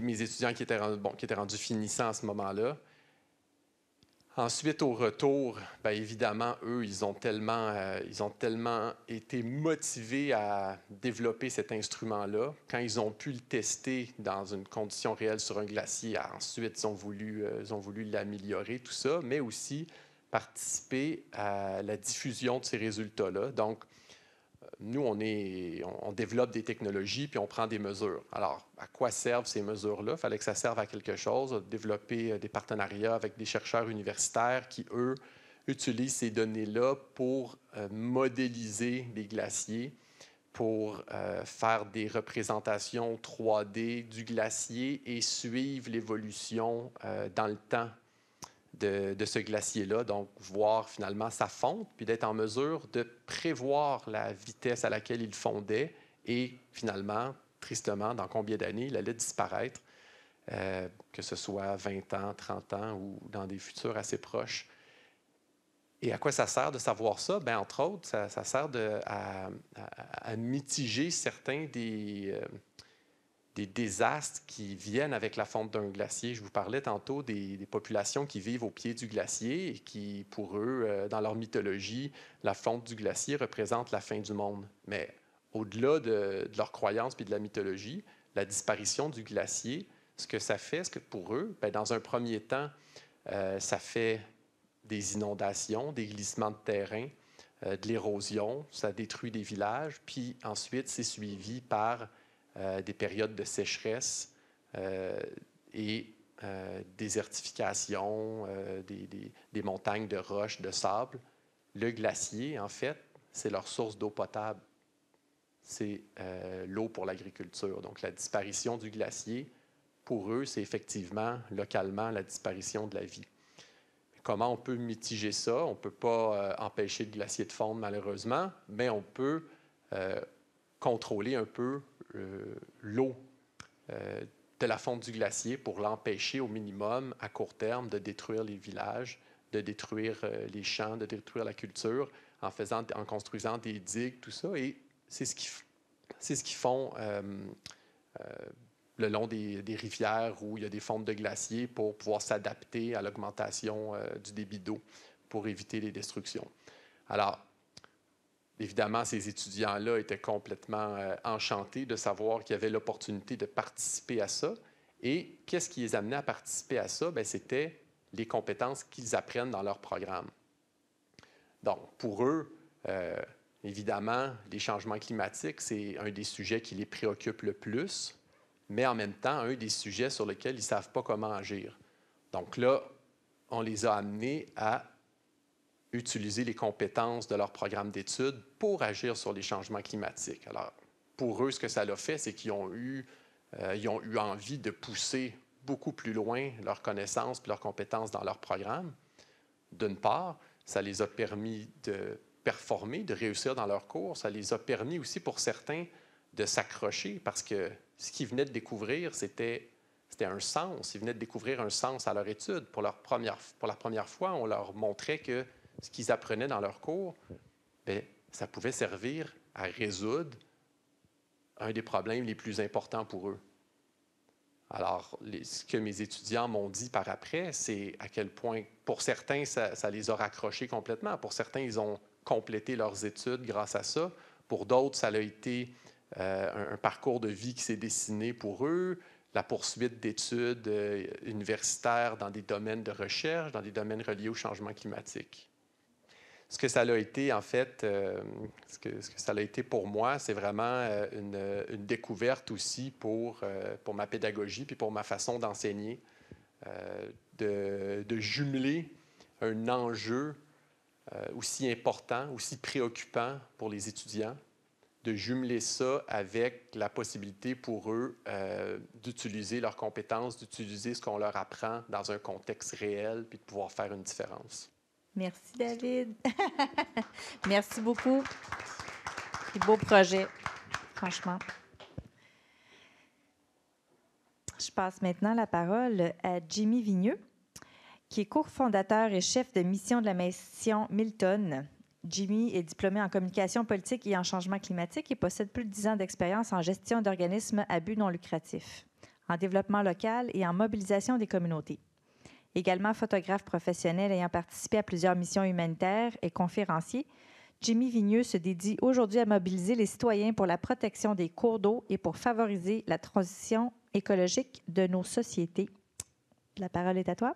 Mes étudiants qui étaient rendus finissants à ce moment-là. Ensuite, au retour, bien évidemment, eux, ils ont tellement été motivés à développer cet instrument-là. Quand ils ont pu le tester dans une condition réelle sur un glacier, ensuite, ils ont voulu l'améliorer, tout ça, mais aussi participer à la diffusion de ces résultats-là. Donc, nous, on développe des technologies puis on prend des mesures. Alors, à quoi servent ces mesures-là? Il fallait que ça serve à quelque chose. Développer des partenariats avec des chercheurs universitaires qui, eux, utilisent ces données-là pour modéliser les glaciers, pour faire des représentations 3D du glacier et suivre l'évolution dans le temps de ce glacier-là, donc voir finalement sa fonte, puis d'être en mesure de prévoir la vitesse à laquelle il fondait et finalement, tristement, dans combien d'années il allait disparaître, que ce soit 20 ans, 30 ans ou dans des futurs assez proches. Et à quoi ça sert de savoir ça? Bien, entre autres, ça sert à mitiger certains des désastres qui viennent avec la fonte d'un glacier. Je vous parlais tantôt des populations qui vivent au pied du glacier et qui, pour eux, dans leur mythologie, la fonte du glacier représente la fin du monde. Mais au-delà de leur croyance puis de la mythologie, la disparition du glacier, ce que ça fait, pour eux, bien, dans un premier temps, ça fait des inondations, des glissements de terrain, de l'érosion, ça détruit des villages, puis ensuite, c'est suivi par des périodes de sécheresse et désertification, des montagnes de roches, de sable. Le glacier, en fait, c'est leur source d'eau potable. C'est l'eau pour l'agriculture. Donc, la disparition du glacier, pour eux, c'est effectivement, localement, la disparition de la vie. Comment on peut mitiger ça? On ne peut pas empêcher le glacier de fondre, malheureusement, mais on peut contrôler un peu l'eau de la fonte du glacier pour l'empêcher au minimum, à court terme, de détruire les villages, de détruire les champs, de détruire la culture, en construisant des digues, tout ça. Et c'est ce qu'ils font le long des rivières où il y a des fontes de glaciers pour pouvoir s'adapter à l'augmentation du débit d'eau pour éviter les destructions. Alors, évidemment, ces étudiants-là étaient complètement enchantés de savoir qu'ils avaient l'opportunité de participer à ça. Et qu'est-ce qui les amenait à participer à ça? Bien, c'était les compétences qu'ils apprennent dans leur programme. Donc, pour eux, évidemment, les changements climatiques, c'est un des sujets qui les préoccupe le plus, mais en même temps, un des sujets sur lesquels ils ne savent pas comment agir. Donc là, on les a amenés à utiliser les compétences de leur programme d'études pour agir sur les changements climatiques. Alors, pour eux, ce que ça a fait, c'est qu'ils ont eu envie de pousser beaucoup plus loin leurs connaissances et leurs compétences dans leur programme. D'une part, ça les a permis de performer, de réussir dans leurs cours. Ça les a permis aussi, pour certains, de s'accrocher parce que ce qu'ils venaient de découvrir, c'était un sens. Ils venaient de découvrir un sens à leur étude. Pour la première fois, on leur montrait que ce qu'ils apprenaient dans leurs cours, bien, ça pouvait servir à résoudre un des problèmes les plus importants pour eux. Alors, ce que mes étudiants m'ont dit par après, c'est à quel point, pour certains, ça les a raccrochés complètement. Pour certains, ils ont complété leurs études grâce à ça. Pour d'autres, ça a été un parcours de vie qui s'est dessiné pour eux, la poursuite d'études universitaires dans des domaines de recherche, dans des domaines reliés au changement climatique. Ce que ça a été, en fait, ce que ça a été pour moi, c'est vraiment une découverte aussi pour ma pédagogie puis pour ma façon d'enseigner, de jumeler un enjeu aussi important, aussi préoccupant pour les étudiants, de jumeler ça avec la possibilité pour eux d'utiliser leurs compétences, d'utiliser ce qu'on leur apprend dans un contexte réel, puis de pouvoir faire une différence. Merci, David. Merci beaucoup. Quel beau projet, franchement. Je passe maintenant la parole à Jimmy Vigneux, qui est cofondateur et chef de mission de la mission Milton. Jimmy est diplômé en communication politique et en changement climatique et possède plus de 10 ans d'expérience en gestion d'organismes à but non lucratif, en développement local et en mobilisation des communautés. Également photographe professionnel ayant participé à plusieurs missions humanitaires et conférencier, Jimmy Vigneux se dédie aujourd'hui à mobiliser les citoyens pour la protection des cours d'eau et pour favoriser la transition écologique de nos sociétés. La parole est à toi.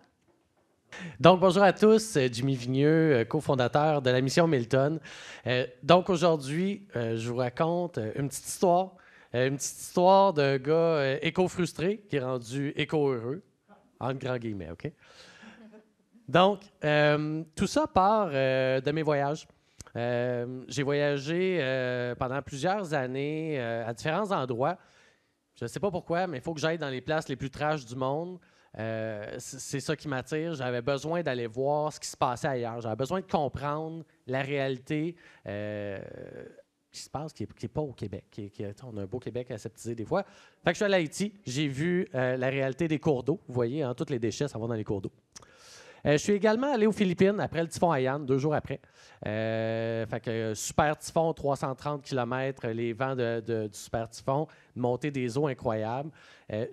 Donc, bonjour à tous, Jimmy Vigneux, cofondateur de la mission Milton. Donc, aujourd'hui, je vous raconte une petite histoire d'un gars éco-frustré qui est rendu éco-heureux, entre grands guillemets, OK? Donc, tout ça part de mes voyages. J'ai voyagé pendant plusieurs années à différents endroits. Je ne sais pas pourquoi, mais il faut que j'aille dans les places les plus trash du monde. C'est ça qui m'attire. J'avais besoin d'aller voir ce qui se passait ailleurs. J'avais besoin de comprendre la réalité qui se passe, qui n'est pas au Québec. On a un beau Québec aseptisé des fois. Fait que je suis allé à Haïti. J'ai vu la réalité des cours d'eau. Vous voyez, tous les déchets s'en vont dans les cours d'eau. Je suis également allé aux Philippines après le typhon Haiyan, 2 jours après. Fait que super typhon, 330 km, les vents du super typhon, montée des eaux incroyables.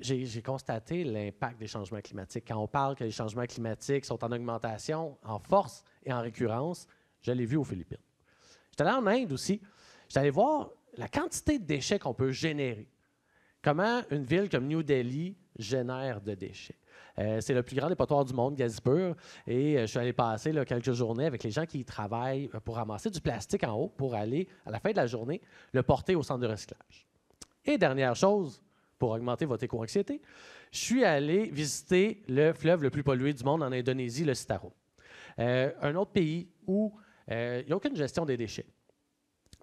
J'ai constaté l'impact des changements climatiques. Quand on parle que les changements climatiques sont en augmentation, en force et en récurrence, je l'ai vu aux Philippines. J'étais allé en Inde aussi. J'étais allé voir la quantité de déchets qu'on peut générer. Comment une ville comme New Delhi génère de déchets. C'est le plus grand dépotoir du monde, Gazipur, et je suis allé passer quelques journées avec les gens qui y travaillent pour ramasser du plastique en haut pour aller, à la fin de la journée, le porter au centre de recyclage. Et dernière chose, pour augmenter votre éco-anxiété, je suis allé visiter le fleuve le plus pollué du monde en Indonésie, le Citarum. Un autre pays où il n'y a aucune gestion des déchets.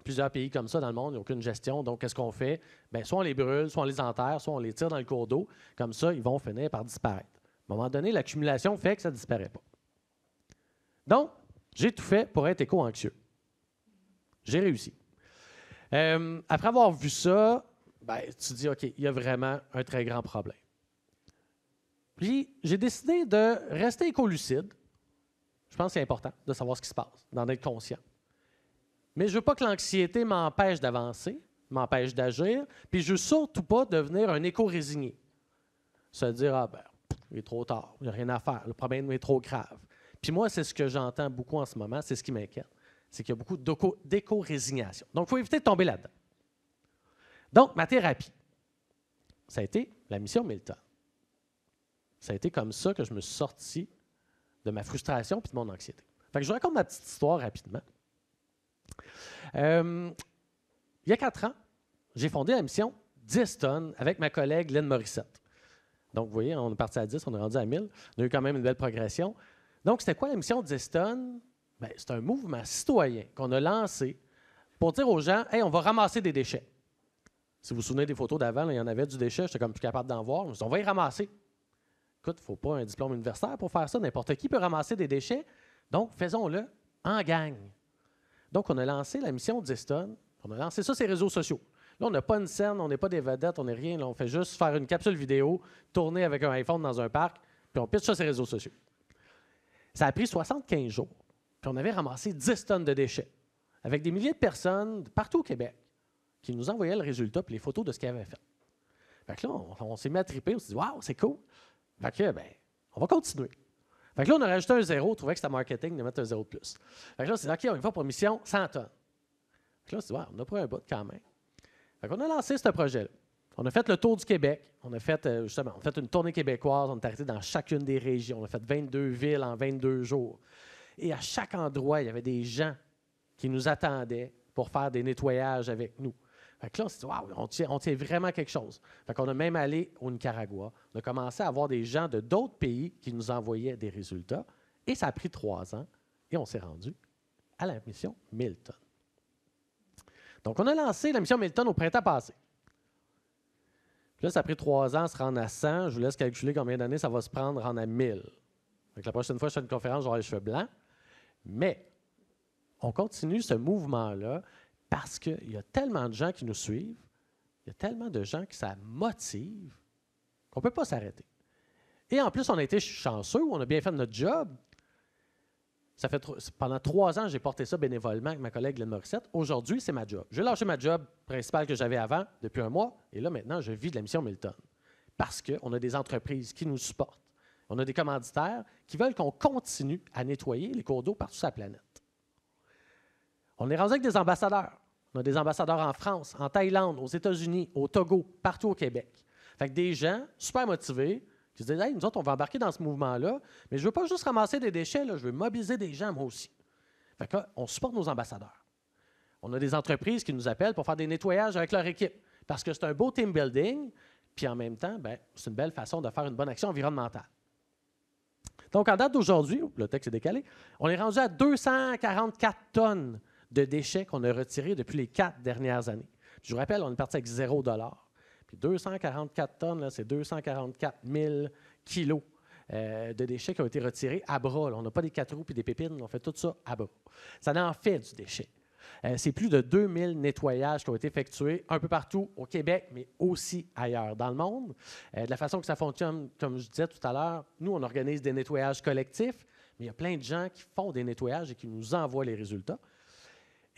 Plusieurs pays comme ça dans le monde, il n'y a aucune gestion. Donc, qu'est-ce qu'on fait? Bien, soit on les brûle, soit on les enterre, soit on les tire dans le cours d'eau. Comme ça, ils vont finir par disparaître. À un moment donné, l'accumulation fait que ça ne disparaît pas. Donc, j'ai tout fait pour être éco-anxieux. J'ai réussi. Après avoir vu ça, ben, tu te dis, OK, il y a vraiment un très grand problème. Puis, j'ai décidé de rester éco-lucide. Je pense que c'est important de savoir ce qui se passe, d'en être conscient. Mais je ne veux pas que l'anxiété m'empêche d'avancer, m'empêche d'agir, puis je ne veux surtout pas devenir un éco-résigné. Se dire, ah ben, il est trop tard, il n'y a rien à faire, le problème est trop grave. Puis moi, c'est ce que j'entends beaucoup en ce moment, c'est ce qui m'inquiète, c'est qu'il y a beaucoup d'éco-résignation. Donc, il faut éviter de tomber là-dedans. Donc, ma thérapie, ça a été la mission Milton. Ça a été comme ça que je me suis sorti de ma frustration et de mon anxiété. Fait que je vous raconte ma petite histoire rapidement. Il y a 4 ans, j'ai fondé la mission 10 tonnes avec ma collègue Lynn Morissette. Donc, vous voyez, on est parti à 10, on est rendu à 1000. On a eu quand même une belle progression. Donc, c'était quoi la mission 10 tonnes? Bien, c'est un mouvement citoyen qu'on a lancé pour dire aux gens, « Hey, on va ramasser des déchets. » Si vous vous souvenez des photos d'avant, là, il y en avait du déchet, j'étais comme plus capable d'en voir. Je me suis dit, on va y ramasser. Écoute, il ne faut pas un diplôme universitaire pour faire ça. N'importe qui peut ramasser des déchets. Donc, faisons-le en gang. Donc, on a lancé la mission 10 tonnes. On a lancé ça sur les réseaux sociaux. Là, on n'a pas une scène, on n'est pas des vedettes, on n'est rien. Là, on fait juste faire une capsule vidéo, tourner avec un iPhone dans un parc, puis on pitch ça sur les réseaux sociaux. Ça a pris 75 jours. Puis on avait ramassé 10 tonnes de déchets avec des milliers de personnes partout au Québec qui nous envoyaient le résultat et les photos de ce qu'ils avaient fait. Fait que là, on s'est mis à triper, on s'est dit « Waouh, c'est cool! » Fait que, ben, on va continuer. Fait que là, on a rajouté un 0, on trouvait que c'était marketing de mettre un 0 de plus. Fait que là, on s'est dit « OK, on y va pour mission 100 tonnes. » Fait que là, on s'est dit « Wow, on a pris un bout quand même. » Fait qu'on a lancé ce projet-là. On a fait le tour du Québec. On a fait, justement, on a fait une tournée québécoise. On est arrêté dans chacune des régions. On a fait 22 villes en 22 jours. Et à chaque endroit, il y avait des gens qui nous attendaient pour faire des nettoyages avec nous. Fait que là, on s'est dit, wow, on tient vraiment quelque chose. Fait qu'on a même allé au Nicaragua. On a commencé à avoir des gens de d'autres pays qui nous envoyaient des résultats. Et ça a pris 3 ans. Et on s'est rendu à la mission 1000 tonnes. Donc, on a lancé la mission Milton au printemps passé. Puis là, ça a pris 3 ans à se rendre à 100. Je vous laisse calculer combien d'années ça va se prendre rendre à 1000. Donc, la prochaine fois que je fais une conférence, j'aurai les cheveux blancs. Mais on continue ce mouvement-là parce qu'il y a tellement de gens qui nous suivent, il y a tellement de gens que ça motive qu'on ne peut pas s'arrêter. Et en plus, on a été chanceux, on a bien fait notre job. Ça fait pendant 3 ans, j'ai porté ça bénévolement avec ma collègue Glenn Morissette. Aujourd'hui, c'est ma job. J'ai lâché ma job principale que j'avais avant, depuis 1 mois, et là, maintenant, je vis de la mission Milton. Parce qu'on a des entreprises qui nous supportent. On a des commanditaires qui veulent qu'on continue à nettoyer les cours d'eau partout sur la planète. On est rendu avec des ambassadeurs. On a des ambassadeurs en France, en Thaïlande, aux États-Unis, au Togo, partout au Québec. Fait que des gens super motivés qui se disent « Hey, nous autres, on va embarquer dans ce mouvement-là, mais je ne veux pas juste ramasser des déchets, là, je veux mobiliser des gens, moi aussi. » Fait que là, on supporte nos ambassadeurs. On a des entreprises qui nous appellent pour faire des nettoyages avec leur équipe parce que c'est un beau team building, puis en même temps, c'est une belle façon de faire une bonne action environnementale. Donc, en date d'aujourd'hui, le texte est décalé, on est rendu à 244 tonnes de déchets qu'on a retirés depuis les 4 dernières années. Puis je vous rappelle, on est parti avec 0 $. Puis 244 tonnes, là, c'est 244 000 kilos de déchets qui ont été retirés à bras. Là. On n'a pas des 4 roues et des pépines, on fait tout ça à bras. Ça en fait du déchet. C'est plus de 2000 nettoyages qui ont été effectués un peu partout au Québec, mais aussi ailleurs dans le monde. De la façon que ça fonctionne, comme je disais tout à l'heure, nous, on organise des nettoyages collectifs, mais il y a plein de gens qui font des nettoyages et qui nous envoient les résultats.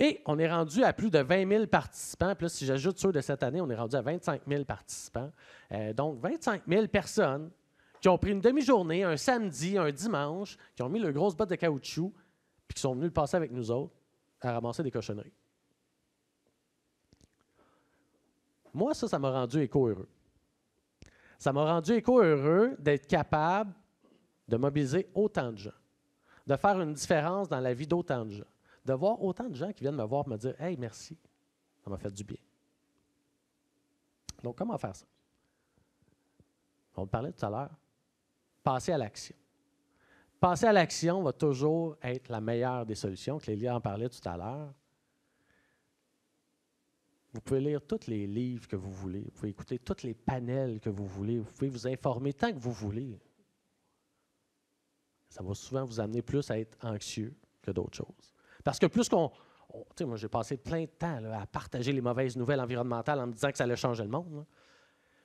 Et on est rendu à plus de 20 000 participants. Puis là, si j'ajoute ceux de cette année, on est rendu à 25 000 participants. Donc, 25 000 personnes qui ont pris une demi-journée, un samedi, un dimanche, qui ont mis le gros bottes de caoutchouc, puis qui sont venus le passer avec nous autres à ramasser des cochonneries. Moi, ça m'a rendu éco-heureux. Ça m'a rendu éco-heureux d'être capable de mobiliser autant de gens, de faire une différence dans la vie d'autant de gens. De voir autant de gens qui viennent me voir et me dire « Hey, merci, ça m'a fait du bien. » Donc, comment faire ça? On le parlait tout à l'heure. Passer à l'action. Passer à l'action va toujours être la meilleure des solutions. Clélia en parlait tout à l'heure. Vous pouvez lire tous les livres que vous voulez. Vous pouvez écouter tous les panels que vous voulez. Vous pouvez vous informer tant que vous voulez. Ça va souvent vous amener plus à être anxieux que d'autres choses. Parce que plus qu'on... Tu sais, moi, j'ai passé plein de temps là, à partager les mauvaises nouvelles environnementales en me disant que ça allait changer le monde. Là.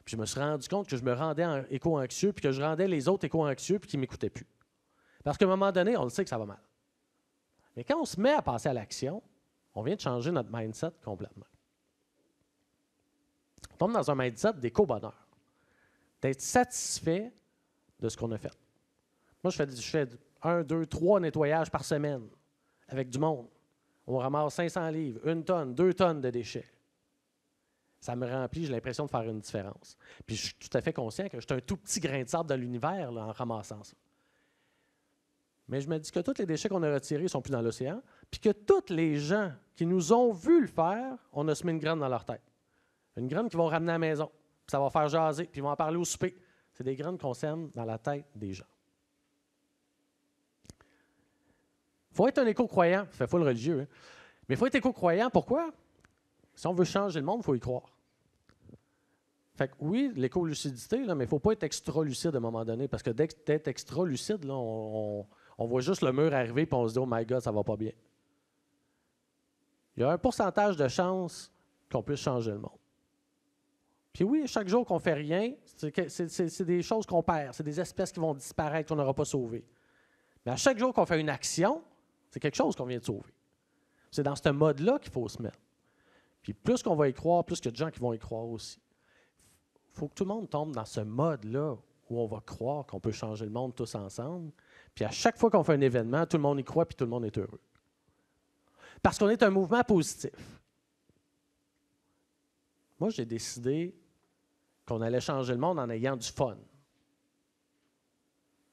Puis je me suis rendu compte que je me rendais éco-anxieux, puis que je rendais les autres éco-anxieux, puis qu'ils ne m'écoutaient plus. Parce qu'à un moment donné, on le sait que ça va mal. Mais quand on se met à passer à l'action, on vient de changer notre mindset complètement. On tombe dans un mindset d'éco-bonheur, d'être satisfait de ce qu'on a fait. Moi, je fais 1, 2, 3 nettoyages par semaine. Avec du monde. On ramasse 500 livres, 1 tonne, 2 tonnes de déchets. Ça me remplit, j'ai l'impression de faire une différence. Puis je suis tout à fait conscient que je suis un tout petit grain de sable dans l'univers là, en ramassant ça. Mais je me dis que tous les déchets qu'on a retirés ne sont plus dans l'océan, puis que tous les gens qui nous ont vus le faire, on a semé une graine dans leur tête. Une graine qu'ils vont ramener à la maison, puis ça va faire jaser, puis ils vont en parler au souper. C'est des graines qu'on sème dans la tête des gens. Il faut être un éco-croyant. Ça fait full religieux. Hein? Mais il faut être éco-croyant. Pourquoi? Si on veut changer le monde, il faut y croire. Fait que oui, l'éco-lucidité, là, mais il ne faut pas être extra-lucide à un moment donné. Parce que d'être extra-lucide, là, on voit juste le mur arriver et on se dit « Oh my God, ça ne va pas bien ». Il y a un pourcentage de chance qu'on puisse changer le monde. Puis oui, chaque jour qu'on ne fait rien, c'est des choses qu'on perd. C'est des espèces qui vont disparaître, qu'on n'aura pas sauvées. Mais à chaque jour qu'on fait une action, c'est quelque chose qu'on vient de sauver. C'est dans ce mode-là qu'il faut se mettre. Puis plus qu'on va y croire, plus qu'il y a de gens qui vont y croire aussi. Il faut que tout le monde tombe dans ce mode-là où on va croire qu'on peut changer le monde tous ensemble. Puis à chaque fois qu'on fait un événement, tout le monde y croit puis tout le monde est heureux. Parce qu'on est un mouvement positif. Moi, j'ai décidé qu'on allait changer le monde en ayant du fun.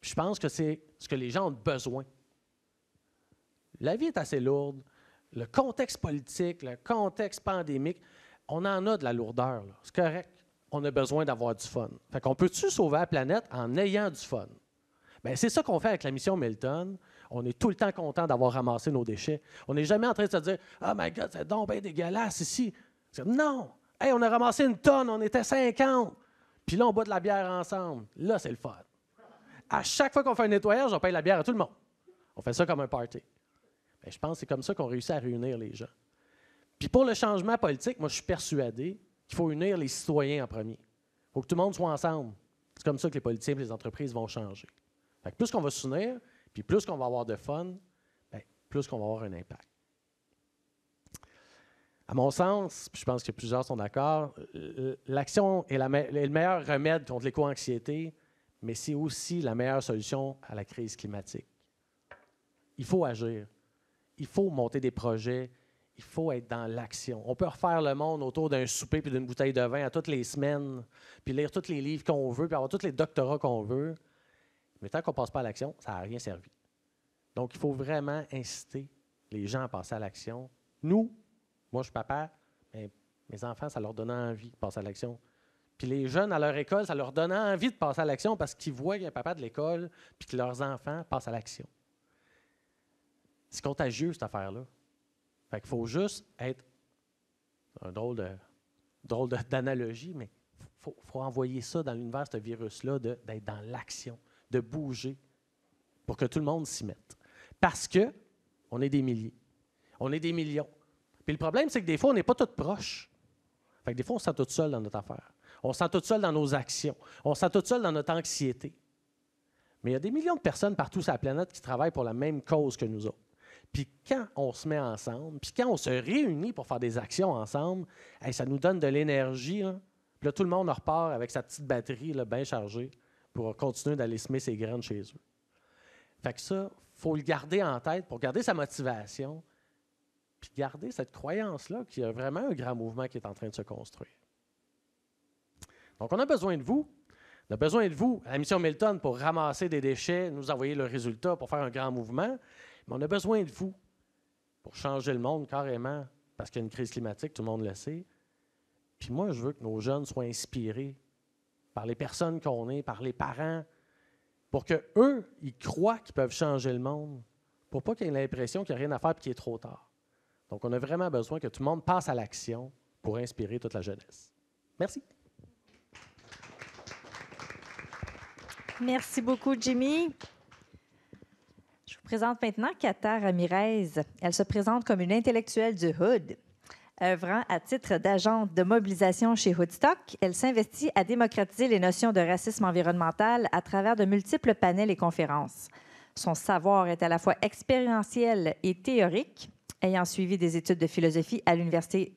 Puis je pense que c'est ce que les gens ont besoin. La vie est assez lourde. Le contexte politique, le contexte pandémique, on en a de la lourdeur. Là. C'est correct. On a besoin d'avoir du fun. Fait qu'on peut-tu sauver la planète en ayant du fun? Bien, c'est ça qu'on fait avec la mission Milton. On est tout le temps content d'avoir ramassé nos déchets. On n'est jamais en train de se dire « Oh my God, c'est donc bien dégueulasse ici. » Non! Hey, on a ramassé une tonne, on était 50. Puis là, on boit de la bière ensemble. Là, c'est le fun. À chaque fois qu'on fait un nettoyage, on paye la bière à tout le monde. On fait ça comme un party. Bien, je pense que c'est comme ça qu'on réussit à réunir les gens. Puis pour le changement politique, moi, je suis persuadé qu'il faut unir les citoyens en premier. Il faut que tout le monde soit ensemble. C'est comme ça que les politiciens et les entreprises vont changer. Fait que plus qu'on va s'unir, puis plus qu'on va avoir de fun, bien, plus qu'on va avoir un impact. À mon sens, puis je pense que plusieurs sont d'accord, l'action est le meilleur remède contre l'éco-anxiété, mais c'est aussi la meilleure solution à la crise climatique. Il faut agir. Il faut monter des projets. Il faut être dans l'action. On peut refaire le monde autour d'un souper puis d'une bouteille de vin à toutes les semaines, puis lire tous les livres qu'on veut, puis avoir tous les doctorats qu'on veut. Mais tant qu'on ne passe pas à l'action, ça n'a rien servi. Donc, il faut vraiment inciter les gens à passer à l'action. Nous, moi, je suis papa, mais mes enfants, ça leur donne envie de passer à l'action. Puis les jeunes à leur école, ça leur donne envie de passer à l'action parce qu'ils voient qu'il y a un papa de l'école puis que leurs enfants passent à l'action. C'est contagieux, cette affaire-là. Fait qu'il faut juste être, un drôle d'analogie, mais il faut envoyer ça dans l'univers, ce virus-là, d'être dans l'action, de bouger pour que tout le monde s'y mette. Parce qu'on est des milliers, on est des millions. Puis le problème, c'est que des fois, on n'est pas tous proches. Fait que des fois, on se sent tout seul dans notre affaire. On se sent tout seul dans nos actions. On se sent tout seul dans notre anxiété. Mais il y a des millions de personnes partout sur la planète qui travaillent pour la même cause que nous autres. Puis quand on se met ensemble, puis quand on se réunit pour faire des actions ensemble, hey, ça nous donne de l'énergie. Hein? Puis là, tout le monde repart avec sa petite batterie là, bien chargée pour continuer d'aller semer ses graines chez eux. Fait que ça, il faut le garder en tête pour garder sa motivation, puis garder cette croyance-là qu'il y a vraiment un grand mouvement qui est en train de se construire. Donc, on a besoin de vous. On a besoin de vous à la mission Milton pour ramasser des déchets, nous envoyer le résultat pour faire un grand mouvement. Mais on a besoin de vous pour changer le monde carrément, parce qu'il y a une crise climatique, tout le monde le sait. Puis moi, je veux que nos jeunes soient inspirés par les personnes qu'on est, par les parents, pour qu'eux, ils croient qu'ils peuvent changer le monde, pour pas qu'ils aient l'impression qu'il n'y a rien à faire et qu'il est trop tard. Donc, on a vraiment besoin que tout le monde passe à l'action pour inspirer toute la jeunesse. Merci. Merci beaucoup, Jimmy. Je vous présente maintenant Kata Ramirez. Elle se présente comme une intellectuelle du Hood. Œuvrant à titre d'agente de mobilisation chez Hoodstock, elle s'investit à démocratiser les notions de racisme environnemental à travers de multiples panels et conférences. Son savoir est à la fois expérientiel et théorique, ayant suivi des études de philosophie à l'Université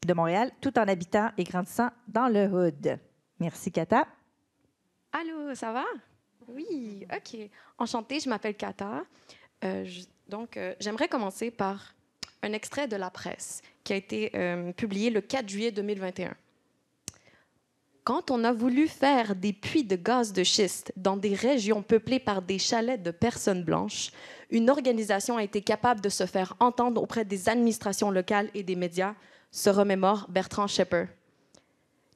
de Montréal, tout en habitant et grandissant dans le Hood. Merci, Kata. Allô, ça va? Oui, OK. Enchantée, je m'appelle Kata. J'aimerais commencer par un extrait de la presse qui a été publié le 4 juillet 2021. Quand on a voulu faire des puits de gaz de schiste dans des régions peuplées par des chalets de personnes blanches, une organisation a été capable de se faire entendre auprès des administrations locales et des médias, se remémore Bertrand Schepper.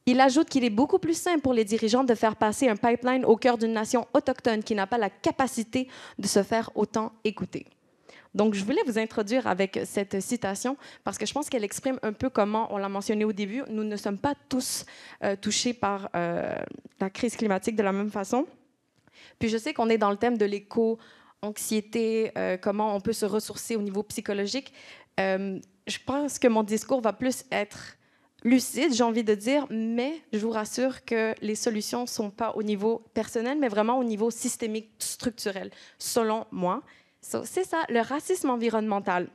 Il ajoute qu'il est beaucoup plus simple pour les dirigeants de faire passer un pipeline au cœur d'une nation autochtone qui n'a pas la capacité de se faire autant écouter. Donc, je voulais vous introduire avec cette citation parce que je pense qu'elle exprime un peu comment, on l'a mentionné au début, nous ne sommes pas tous touchés par la crise climatique de la même façon. Puis je sais qu'on est dans le thème de l'éco-anxiété, comment on peut se ressourcer au niveau psychologique. Je pense que mon discours va plus être lucide, j'ai envie de dire, mais je vous rassure que les solutions ne sont pas au niveau personnel, mais vraiment au niveau systémique, structurel, selon moi. C'est ça, le racisme environnemental.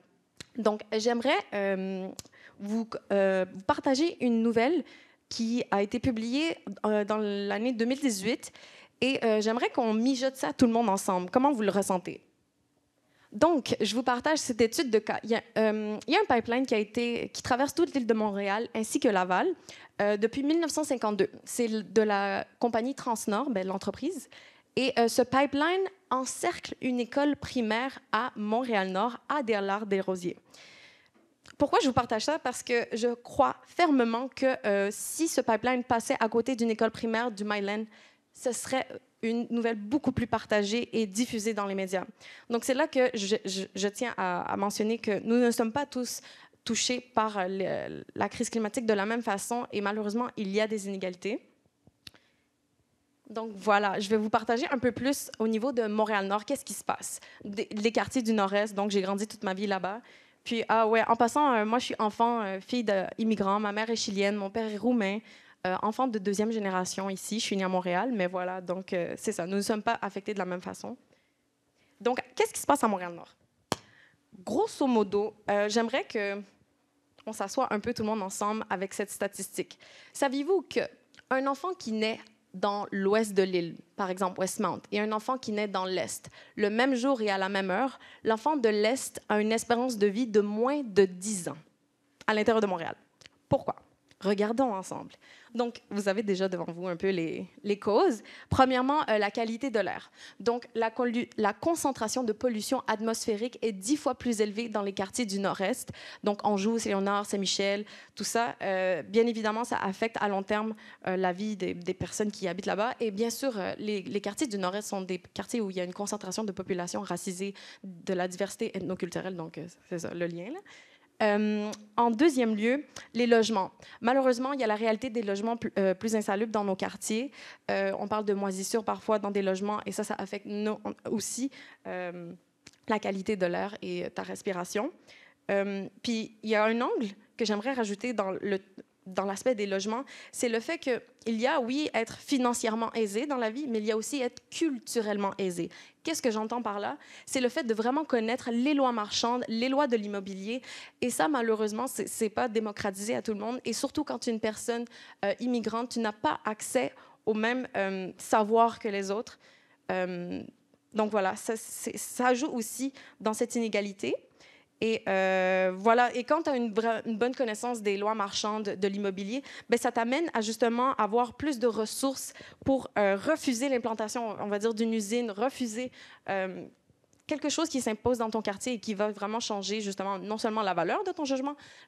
Donc, j'aimerais vous partager une nouvelle qui a été publiée dans l'année 2018 et j'aimerais qu'on mijote ça tout le monde ensemble. Comment vous le ressentez? Donc, je vous partage cette étude de cas. Il y a un pipeline qui traverse toute l'île de Montréal ainsi que Laval depuis 1952. C'est de la compagnie Transnord, l'entreprise. Et ce pipeline encercle une école primaire à Montréal-Nord, à Des-Lards-des-Rosiers. Pourquoi je vous partage ça? Parce que je crois fermement que si ce pipeline passait à côté d'une école primaire du Myland, ce serait une nouvelle beaucoup plus partagée et diffusée dans les médias. Donc, c'est là que je tiens à mentionner que nous ne sommes pas tous touchés par la crise climatique de la même façon et malheureusement, il y a des inégalités. Donc voilà, je vais vous partager un peu plus au niveau de Montréal-Nord. Qu'est-ce qui se passe? Les quartiers du Nord-Est, donc j'ai grandi toute ma vie là-bas. Puis, en passant, moi, je suis enfant, fille d'immigrants. Ma mère est chilienne, mon père est roumain, enfant de deuxième génération ici. Je suis née à Montréal, mais voilà, donc c'est ça. Nous ne sommes pas affectés de la même façon. Donc, qu'est-ce qui se passe à Montréal-Nord? Grosso modo, j'aimerais qu'on s'assoie un peu tout le monde ensemble avec cette statistique. Saviez-vous qu'un enfant qui naît dans l'ouest de l'île, par exemple Westmount, et un enfant qui naît dans l'est, le même jour et à la même heure, l'enfant de l'est a une espérance de vie de moins de 10 ans à l'intérieur de Montréal. Pourquoi? Regardons ensemble. Donc, vous avez déjà devant vous un peu les causes. Premièrement, la qualité de l'air. Donc, la concentration de pollution atmosphérique est 10 fois plus élevée dans les quartiers du Nord-Est. Donc, Anjou, Saint-Léonard, Saint-Michel, tout ça. Bien évidemment, ça affecte à long terme la vie des personnes qui habitent là-bas. Et bien sûr, les quartiers du Nord-Est sont des quartiers où il y a une concentration de population racisée, de la diversité ethnoculturelle. Donc, c'est ça, le lien, là. En deuxième lieu, les logements. Malheureusement, il y a la réalité des logements plus insalubres dans nos quartiers. On parle de moisissures parfois dans des logements et ça affecte aussi la qualité de l'air et ta respiration. Puis, il y a un angle que j'aimerais rajouter dans l'aspect des logements, c'est le fait qu'il y a, oui, être financièrement aisé dans la vie, mais il y a aussi être culturellement aisé. Qu'est-ce que j'entends par là? C'est le fait de vraiment connaître les lois marchandes, les lois de l'immobilier. Et ça, malheureusement, ce n'est pas démocratisé à tout le monde. Et surtout, quand tu es une personne immigrante, tu n'as pas accès au même savoir que les autres. Donc voilà, ça joue aussi dans cette inégalité. Et voilà. Et quand tu as une bonne connaissance des lois marchandes de l'immobilier, ben, ça t'amène à justement avoir plus de ressources pour refuser l'implantation, on va dire, d'une usine, refuser quelque chose qui s'impose dans ton quartier et qui va vraiment changer justement non seulement la valeur de ton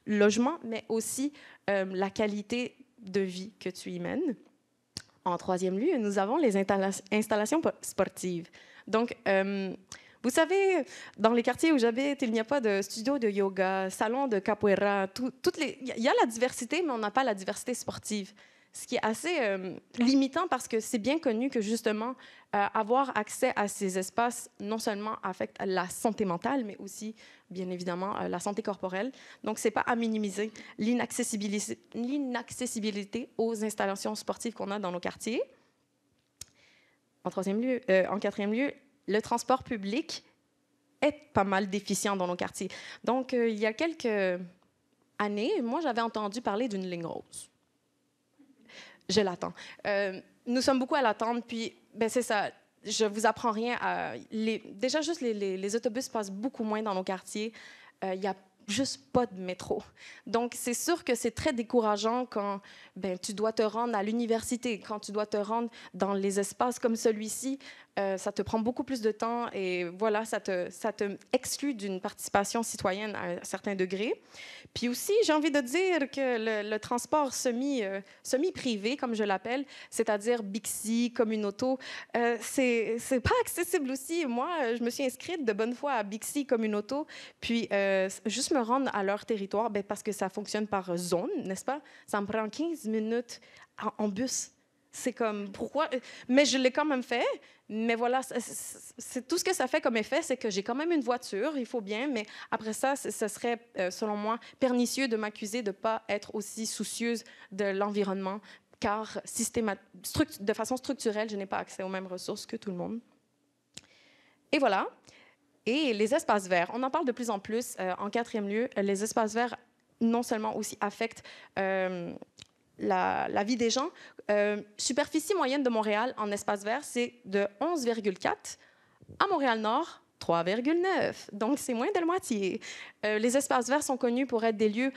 logement, mais aussi la qualité de vie que tu y mènes. En troisième lieu, nous avons les installations sportives. Donc, vous savez, dans les quartiers où j'habite, il n'y a pas de studio de yoga, salon de capoeira. Il y a la diversité, mais on n'a pas la diversité sportive. Ce qui est assez limitant parce que c'est bien connu que justement, avoir accès à ces espaces non seulement affecte la santé mentale, mais aussi, bien évidemment, la santé corporelle. Donc, ce n'est pas à minimiser l'inaccessibilité aux installations sportives qu'on a dans nos quartiers. En quatrième lieu, le transport public est pas mal déficient dans nos quartiers. Donc, il y a quelques années, moi, j'avais entendu parler d'une ligne rose. Je l'attends. Nous sommes beaucoup à l'attendre, puis ben, c'est ça. Je vous apprends rien. Déjà, juste les autobus passent beaucoup moins dans nos quartiers. Il y a juste pas de métro. Donc, c'est sûr que c'est très décourageant quand ben, tu dois te rendre à l'université, quand tu dois te rendre dans les espaces comme celui-ci. Ça te prend beaucoup plus de temps et voilà, ça te exclut d'une participation citoyenne à un certain degré. Puis aussi, j'ai envie de dire que le transport semi-privé, comme je l'appelle, c'est-à-dire Bixi, Communauto, c'est pas accessible aussi. Moi, je me suis inscrite de bonne foi à Bixi, Communauto, puis juste me rendre à leur territoire, ben, parce que ça fonctionne par zone, n'est-ce pas? Ça me prend 15 minutes en bus. C'est comme, pourquoi? Mais je l'ai quand même fait. Mais voilà, c'est tout ce que ça fait comme effet, c'est que j'ai quand même une voiture, il faut bien, mais après ça, ce serait, selon moi, pernicieux de m'accuser de ne pas être aussi soucieuse de l'environnement, car de façon structurelle, je n'ai pas accès aux mêmes ressources que tout le monde. Et voilà. Et les espaces verts, on en parle de plus en plus. En quatrième lieu, les espaces verts, non seulement aussi affectent la vie des gens. Superficie moyenne de Montréal en espace vert, c'est de 11,4. À Montréal-Nord, 3,9. Donc, c'est moins de la moitié. Les espaces verts sont connus pour être des lieux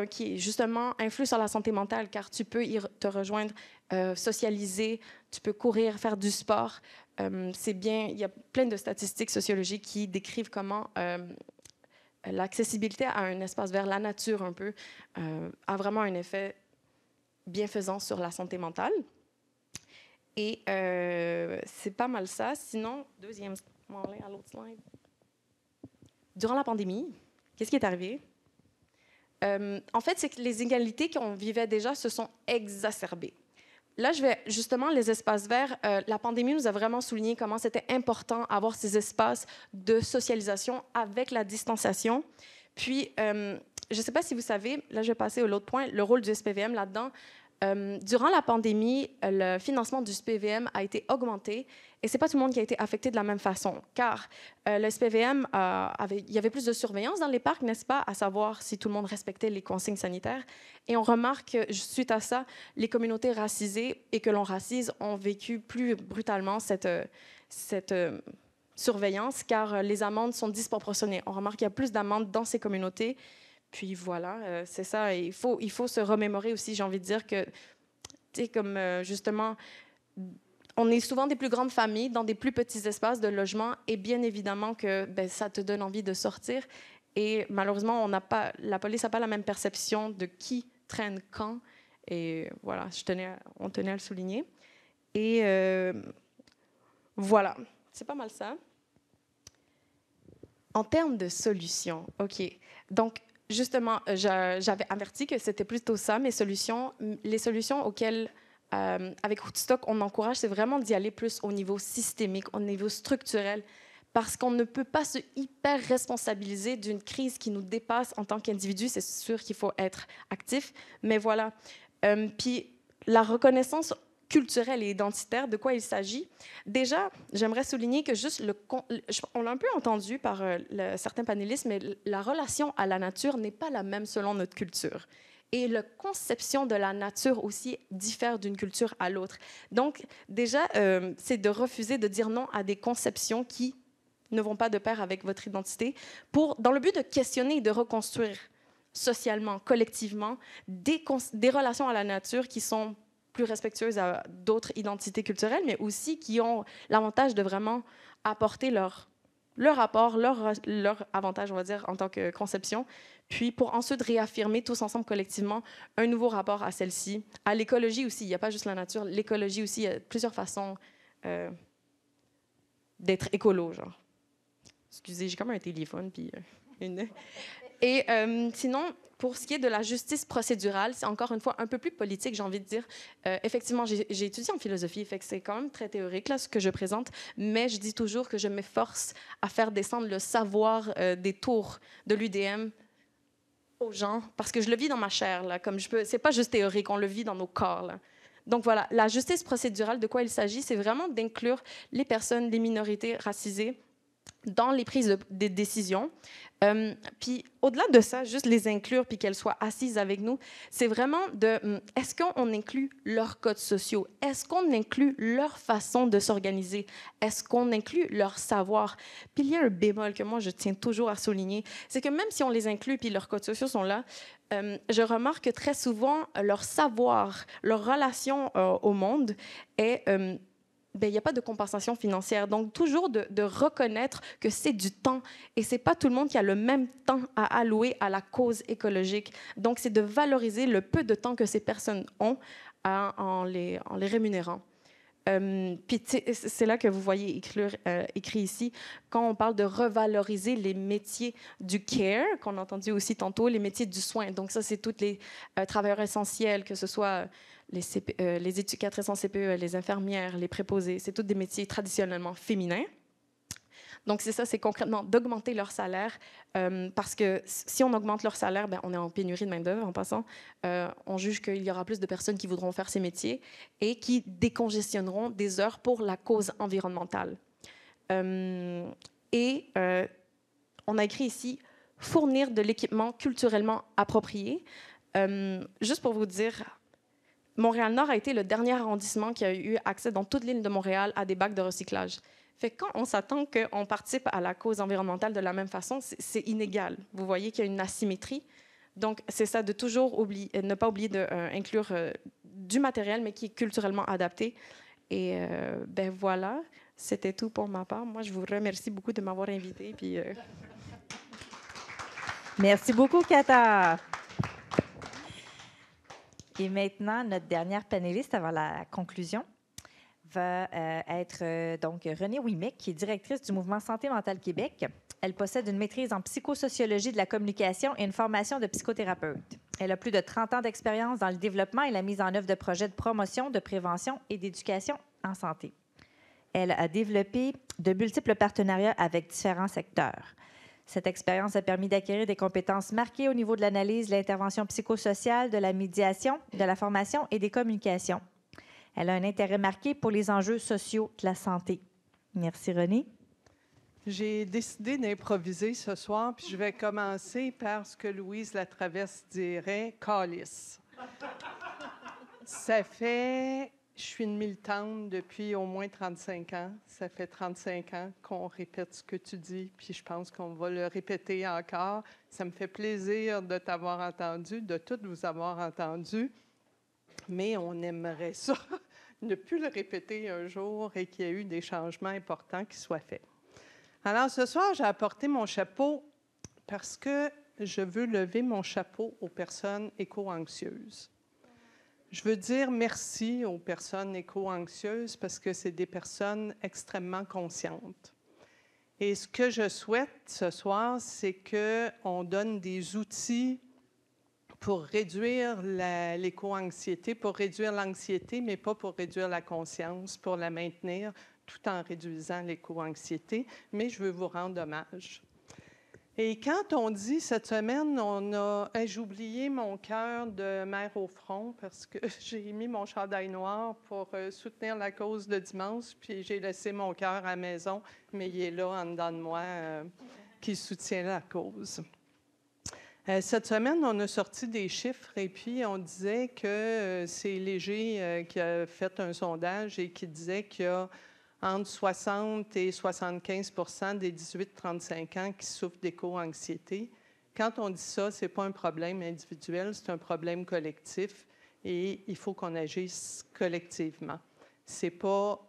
qui, justement, influent sur la santé mentale, car tu peux te rejoindre, socialiser, tu peux courir, faire du sport. C'est bien, il y a plein de statistiques sociologiques qui décrivent comment l'accessibilité à un espace vert, la nature un peu, a vraiment un effet bienfaisant sur la santé mentale. Et c'est pas mal ça. Sinon, deuxième, on va aller à l'autre slide. Durant la pandémie, qu'est-ce qui est arrivé? En fait, c'est que les inégalités qu'on vivait déjà se sont exacerbées. Là, je vais justement, les espaces verts, la pandémie nous a vraiment souligné comment c'était important d'avoir ces espaces de socialisation avec la distanciation. Puis, je ne sais pas si vous savez, là, je vais passer à l'autre point, le rôle du SPVM là-dedans. Durant la pandémie, le financement du SPVM a été augmenté et ce n'est pas tout le monde qui a été affecté de la même façon, car le SPVM, il y avait plus de surveillance dans les parcs, n'est-ce pas, à savoir si tout le monde respectait les consignes sanitaires. Et on remarque que, suite à ça, les communautés racisées et que l'on racise ont vécu plus brutalement cette surveillance, car les amendes sont disproportionnées. On remarque qu'il y a plus d'amendes dans ces communautés. Puis voilà, c'est ça. Il faut se remémorer aussi, j'ai envie de dire que, tu sais, comme justement, on est souvent des plus grandes familles dans des plus petits espaces de logement et bien évidemment que ça te donne envie de sortir. Et malheureusement, la police n'a pas la même perception de qui traîne quand. Et voilà, on tenait à le souligner. Et voilà, c'est pas mal ça. En termes de solutions, OK. Donc, justement, j'avais averti que c'était plutôt ça, mes solutions. Les solutions auxquelles, avec Woodstock, on encourage, c'est vraiment d'y aller plus au niveau systémique, au niveau structurel, parce qu'on ne peut pas se hyper responsabiliser d'une crise qui nous dépasse en tant qu'individu. C'est sûr qu'il faut être actif, mais voilà. Puis la reconnaissance culturelle et identitaire, de quoi il s'agit. Déjà, j'aimerais souligner que juste on l'a un peu entendu par certains panélistes, mais la relation à la nature n'est pas la même selon notre culture. Et la conception de la nature aussi diffère d'une culture à l'autre. Donc, déjà, c'est de refuser de dire non à des conceptions qui ne vont pas de pair avec votre identité, dans le but de questionner et de reconstruire socialement, collectivement, des relations à la nature qui sont plus respectueuses à d'autres identités culturelles, mais aussi qui ont l'avantage de vraiment apporter leur apport, leur avantage, on va dire, en tant que conception, puis pour ensuite réaffirmer tous ensemble collectivement un nouveau rapport à celle-ci, à l'écologie aussi. Il n'y a pas juste la nature, l'écologie aussi, il y a plusieurs façons d'être écolo, genre. Excusez, j'ai comme un téléphone, puis une... Et sinon, pour ce qui est de la justice procédurale, c'est encore une fois un peu plus politique, j'ai envie de dire. Effectivement, j'ai étudié en philosophie, fait que c'est quand même très théorique, là, ce que je présente, mais je dis toujours que je m'efforce à faire descendre le savoir des tours de l'UDM aux gens, parce que je le vis dans ma chair, là, comme je peux... C'est pas juste théorique, on le vit dans nos corps, là. Donc voilà, la justice procédurale, de quoi il s'agit, c'est vraiment d'inclure les personnes, les minorités racisées dans les prises de décisions. Puis au-delà de ça, juste les inclure puis qu'elles soient assises avec nous, c'est vraiment est-ce qu'on inclut leurs codes sociaux? Est-ce qu'on inclut leur façon de s'organiser? Est-ce qu'on inclut leur savoir? Puis il y a un bémol que moi, je tiens toujours à souligner, c'est que même si on les inclut puis leurs codes sociaux sont là, je remarque que très souvent, leur savoir, leur relation au monde est... il n'y a pas de compensation financière. Donc, toujours de reconnaître que c'est du temps et ce n'est pas tout le monde qui a le même temps à allouer à la cause écologique. Donc, c'est de valoriser le peu de temps que ces personnes ont en les rémunérant. Puis, c'est là que vous voyez écrit ici, quand on parle de revaloriser les métiers du care, qu'on a entendu aussi tantôt, les métiers du soin. Donc, ça, c'est tous les travailleurs essentiels, que ce soit... les éducatrices en CPE, les infirmières, les préposés, c'est tous des métiers traditionnellement féminins. Donc, c'est ça, c'est concrètement d'augmenter leur salaire, parce que si on augmente leur salaire, on est en pénurie de main-d'œuvre en passant. On juge qu'il y aura plus de personnes qui voudront faire ces métiers et qui décongestionneront des heures pour la cause environnementale. On a écrit ici « fournir de l'équipement culturellement approprié ». Juste pour vous dire... Montréal-Nord a été le dernier arrondissement qui a eu accès dans toute l'île de Montréal à des bacs de recyclage. Fait que quand on s'attend qu'on participe à la cause environnementale de la même façon, c'est inégal. Vous voyez qu'il y a une asymétrie. Donc, c'est ça, de toujours ne pas oublier d'inclure du matériel, mais qui est culturellement adapté. Et voilà, c'était tout pour ma part. Moi, je vous remercie beaucoup de m'avoir invité. Puis, Merci beaucoup, Kata. Et maintenant, notre dernière panéliste avant la conclusion va être donc Renée Ouimet, qui est directrice du mouvement Santé mentale Québec. Elle possède une maîtrise en psychosociologie de la communication et une formation de psychothérapeute. Elle a plus de 30 ans d'expérience dans le développement et la mise en œuvre de projets de promotion, de prévention et d'éducation en santé. Elle a développé de multiples partenariats avec différents secteurs. Cette expérience a permis d'acquérir des compétences marquées au niveau de l'analyse, de l'intervention psychosociale, de la médiation, de la formation et des communications. Elle a un intérêt marqué pour les enjeux sociaux de la santé. Merci, Renée. J'ai décidé d'improviser ce soir, puis je vais commencer par ce que Louise Latraverse dirait, calice. Je suis une militante depuis au moins 35 ans. Ça fait 35 ans qu'on répète ce que tu dis, puis je pense qu'on va le répéter encore. Ça me fait plaisir de t'avoir entendu, de toutes vous avoir entendu, mais on aimerait ça, ne plus le répéter un jour et qu'il y ait eu des changements importants qui soient faits. Alors, ce soir, j'ai apporté mon chapeau parce que je veux lever mon chapeau aux personnes éco-anxieuses. Je veux dire merci aux personnes éco-anxieuses parce que c'est des personnes extrêmement conscientes. Et ce que je souhaite ce soir, c'est qu'on donne des outils pour réduire l'éco-anxiété, pour réduire l'anxiété, mais pas pour réduire la conscience, pour la maintenir, tout en réduisant l'éco-anxiété, mais je veux vous rendre hommage. Et quand on dit cette semaine, j'ai oublié mon cœur de mère au front parce que j'ai mis mon chandail noir pour soutenir la cause de dimanche, puis j'ai laissé mon cœur à la maison, mais il est là en dedans de moi qui soutient la cause. Cette semaine, on a sorti des chiffres et puis on disait que c'est Léger qui a fait un sondage et qui disait qu'il y a entre 60 et 75 des 18-35 ans qui souffrent d'éco-anxiété. Quand on dit ça, ce n'est pas un problème individuel, c'est un problème collectif et il faut qu'on agisse collectivement. Ce n'est pas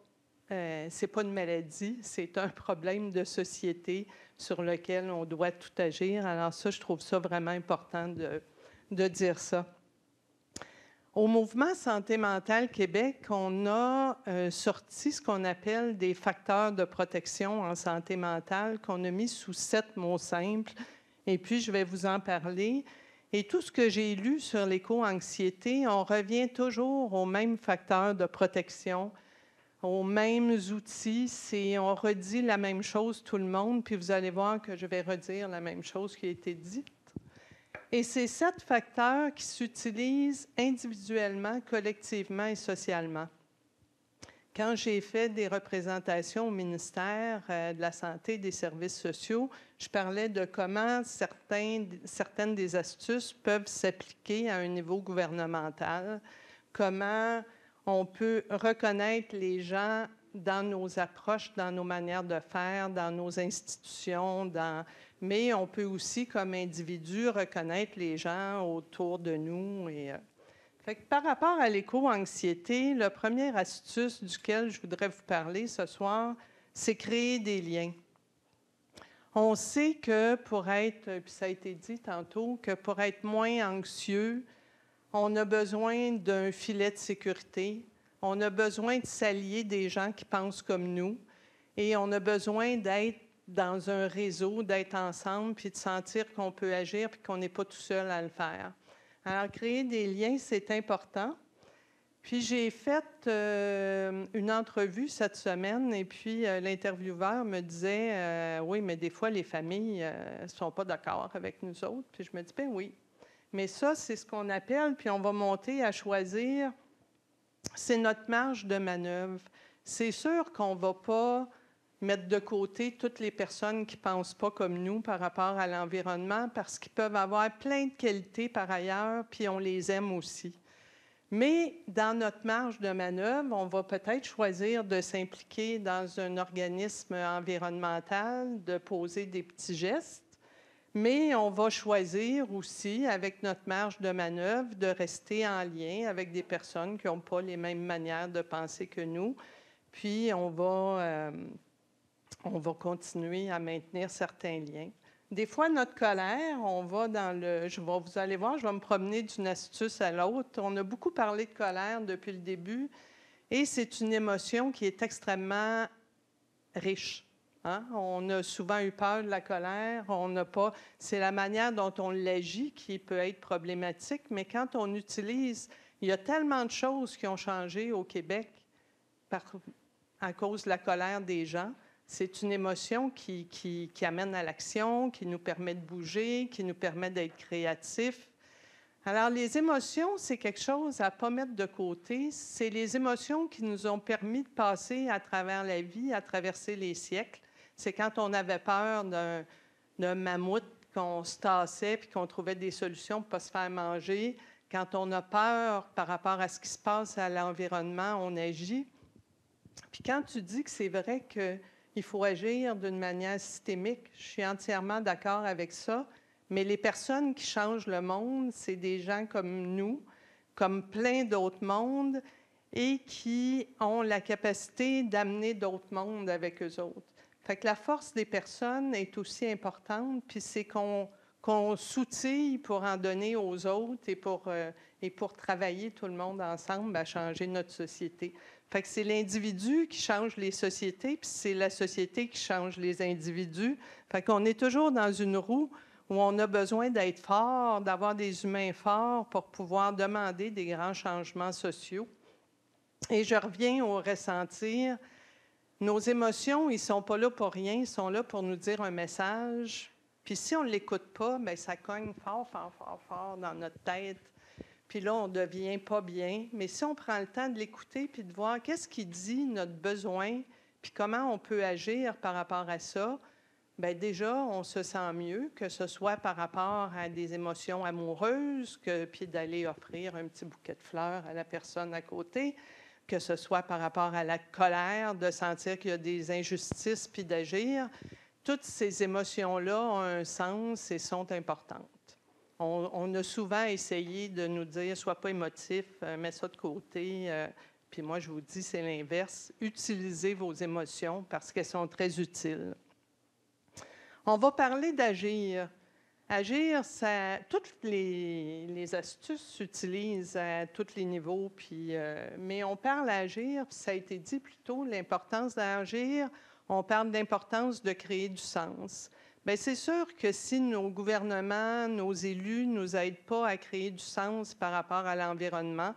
une maladie, c'est un problème de société sur lequel on doit tout agir. Alors ça, je trouve ça vraiment important de dire ça. Au Mouvement Santé mentale Québec, on a sorti ce qu'on appelle des facteurs de protection en santé mentale qu'on a mis sous 7 mots simples. Et puis, je vais vous en parler. Et tout ce que j'ai lu sur l'éco-anxiété, on revient toujours aux mêmes facteurs de protection, aux mêmes outils. On redit la même chose tout le monde, puis vous allez voir que je vais redire la même chose qui a été dite. Et c'est 7 facteurs qui s'utilisent individuellement, collectivement et socialement. Quand j'ai fait des représentations au ministère de la Santé et des Services sociaux, je parlais de comment certaines des astuces peuvent s'appliquer à un niveau gouvernemental, comment on peut reconnaître les gens dans nos approches, dans nos manières de faire, dans nos institutions, mais on peut aussi, comme individu, reconnaître les gens autour de nous. Fait que par rapport à l'éco-anxiété, la première astuce duquel je voudrais vous parler ce soir, c'est créer des liens. On sait que pour être, puis ça a été dit tantôt, que pour être moins anxieux, on a besoin d'un filet de sécurité. On a besoin de s'allier des gens qui pensent comme nous. Et on a besoin d'être dans un réseau, d'être ensemble, puis de sentir qu'on peut agir, puis qu'on n'est pas tout seul à le faire. Alors, créer des liens, c'est important. Puis, j'ai fait une entrevue cette semaine, et puis l'intervieweur me disait oui, mais des fois, les familles ne sont pas d'accord avec nous autres. Puis, je me dis, ben oui. Mais ça, c'est ce qu'on appelle, puis on va monter à choisir, c'est notre marge de manœuvre. C'est sûr qu'on ne va pas mettre de côté toutes les personnes qui ne pensent pas comme nous par rapport à l'environnement parce qu'ils peuvent avoir plein de qualités par ailleurs, puis on les aime aussi. Mais dans notre marge de manœuvre, on va peut-être choisir de s'impliquer dans un organisme environnemental, de poser des petits gestes, mais on va choisir aussi, avec notre marge de manœuvre, de rester en lien avec des personnes qui n'ont pas les mêmes manières de penser que nous, puis on va continuer à maintenir certains liens. Des fois, notre colère, on va dans vous allez voir, je vais me promener d'une astuce à l'autre. On a beaucoup parlé de colère depuis le début. Et c'est une émotion qui est extrêmement riche. Hein? On a souvent eu peur de la colère. On n'a pas. C'est la manière dont on l'agit qui peut être problématique, mais quand on utilise, il y a tellement de choses qui ont changé au Québec à cause de la colère des gens. C'est une émotion qui amène à l'action, qui nous permet de bouger, qui nous permet d'être créatifs. Alors, les émotions, c'est quelque chose à ne pas mettre de côté. C'est les émotions qui nous ont permis de passer à travers la vie, à traverser les siècles. C'est quand on avait peur d'un mammouth, qu'on se tassait puis qu'on trouvait des solutions pour ne pas se faire manger. Quand on a peur par rapport à ce qui se passe à l'environnement, on agit. Puis quand tu dis que c'est vrai qu'il faut agir d'une manière systémique, je suis entièrement d'accord avec ça. Mais les personnes qui changent le monde, c'est des gens comme nous, comme plein d'autres mondes, et qui ont la capacité d'amener d'autres mondes avec eux autres. Fait que la force des personnes est aussi importante, puis c'est qu'on s'outille pour en donner aux autres et pour travailler tout le monde ensemble à changer notre société. Fait que c'est l'individu qui change les sociétés, puis c'est la société qui change les individus. Fait qu'on est toujours dans une roue où on a besoin d'être fort, d'avoir des humains forts pour pouvoir demander des grands changements sociaux. Et je reviens au ressentir. Nos émotions, ils ne sont pas là pour rien, ils sont là pour nous dire un message. Puis si on ne l'écoute pas, bien, ça cogne fort, fort, fort, fort dans notre tête. Puis là, on ne devient pas bien. Mais si on prend le temps de l'écouter puis de voir qu'est-ce qui dit notre besoin, puis comment on peut agir par rapport à ça, bien déjà, on se sent mieux, que ce soit par rapport à des émotions amoureuses, puis d'aller offrir un petit bouquet de fleurs à la personne à côté, que ce soit par rapport à la colère, de sentir qu'il y a des injustices, puis d'agir. Toutes ces émotions-là ont un sens et sont importantes. On a souvent essayé de nous dire « sois pas émotif, mets ça de côté ». Puis moi, je vous dis, c'est l'inverse. Utilisez vos émotions parce qu'elles sont très utiles. On va parler d'agir. Agir, toutes les astuces s'utilisent à tous les niveaux, mais on parle d'agir, puis ça a été dit plus tôt, l'importance d'agir, on parle d'importance de créer du sens. Bien, c'est sûr que si nos gouvernements, nos élus ne nous aident pas à créer du sens par rapport à l'environnement,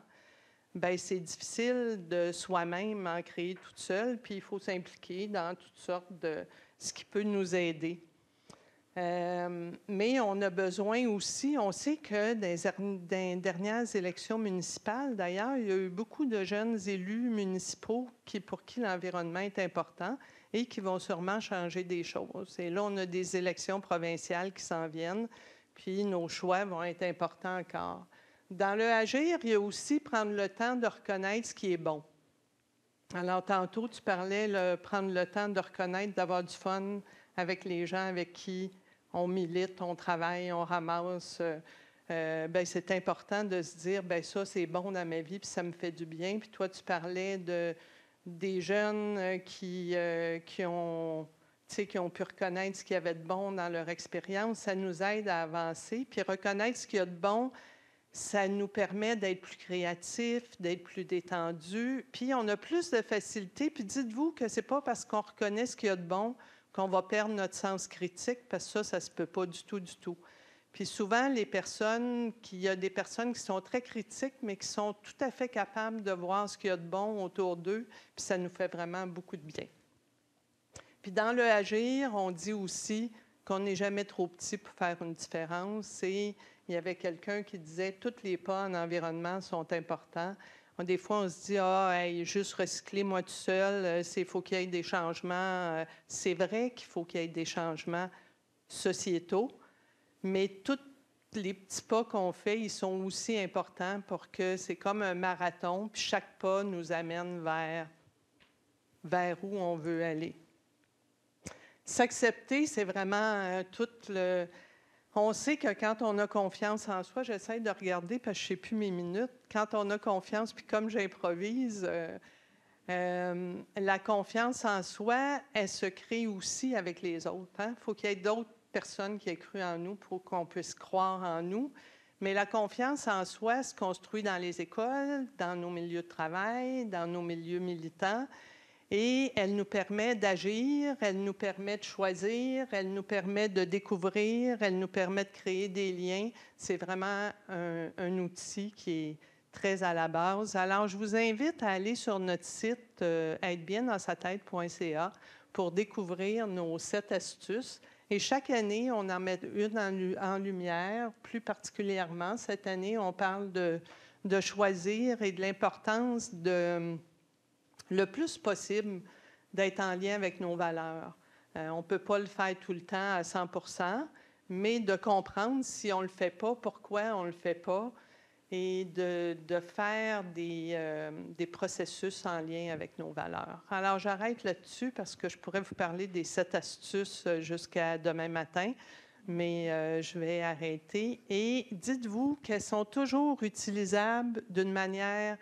bien, c'est difficile de soi-même en créer toute seule, puis il faut s'impliquer dans toutes sortes de ce qui peut nous aider. Mais on a besoin aussi, on sait que dans les dernières élections municipales, d'ailleurs, il y a eu beaucoup de jeunes élus municipaux pour qui l'environnement est important et qui vont sûrement changer des choses. Et là, on a des élections provinciales qui s'en viennent, puis nos choix vont être importants encore. Dans le agir, il y a aussi prendre le temps de reconnaître ce qui est bon. Alors, tantôt, tu parlais de prendre le temps de reconnaître, d'avoir du fun avec les gens avec qui on milite, on travaille, on ramasse. Bien, c'est important de se dire, bien, ça, c'est bon dans ma vie, puis ça me fait du bien. Puis toi, tu parlais des jeunes qui ont pu reconnaître ce qu'il y avait de bon dans leur expérience. Ça nous aide à avancer. Puis reconnaître ce qu'il y a de bon, ça nous permet d'être plus créatifs, d'être plus détendus. Puis on a plus de facilité. Puis dites-vous que c'est pas parce qu'on reconnaît ce qu'il y a de bon qu'on va perdre notre sens critique, parce que ça ne se peut pas du tout, du tout. Puis souvent, il y a des personnes qui sont très critiques, mais qui sont tout à fait capables de voir ce qu'il y a de bon autour d'eux, puis ça nous fait vraiment beaucoup de bien. Puis dans le agir, on dit aussi qu'on n'est jamais trop petit pour faire une différence. Et il y avait quelqu'un qui disait « tous les pas en environnement sont importants ». Des fois, on se dit « Ah, hey, juste recycler moi tout seul, il faut qu'il y ait des changements. » C'est vrai qu'il faut qu'il y ait des changements sociétaux, mais tous les petits pas qu'on fait, ils sont aussi importants pour que c'est comme un marathon, puis chaque pas nous amène vers où on veut aller. S'accepter, c'est vraiment tout le... On sait que quand on a confiance en soi, j'essaie de regarder parce que je ne sais plus mes minutes, quand on a confiance, puis comme j'improvise, la confiance en soi, elle se crée aussi avec les autres. Il faut qu'il y ait d'autres personnes qui aient cru en nous pour qu'on puisse croire en nous. Mais la confiance en soi se construit dans les écoles, dans nos milieux de travail, dans nos milieux militants. Et elle nous permet d'agir, elle nous permet de choisir, elle nous permet de découvrir, elle nous permet de créer des liens. C'est vraiment un outil qui est très à la base. Alors, je vous invite à aller sur notre site êtrebiendanssatête.ca pour découvrir nos 7 astuces. Et chaque année, on en met une en lumière. Plus particulièrement, cette année, on parle de choisir et de l'importance de, le plus possible, d'être en lien avec nos valeurs. On ne peut pas le faire tout le temps à 100 %, mais de comprendre si on ne le fait pas, pourquoi on ne le fait pas, et de faire des processus en lien avec nos valeurs. Alors, j'arrête là-dessus parce que je pourrais vous parler des 7 astuces jusqu'à demain matin, mais je vais arrêter. Et dites-vous qu'elles sont toujours utilisables d'une manière,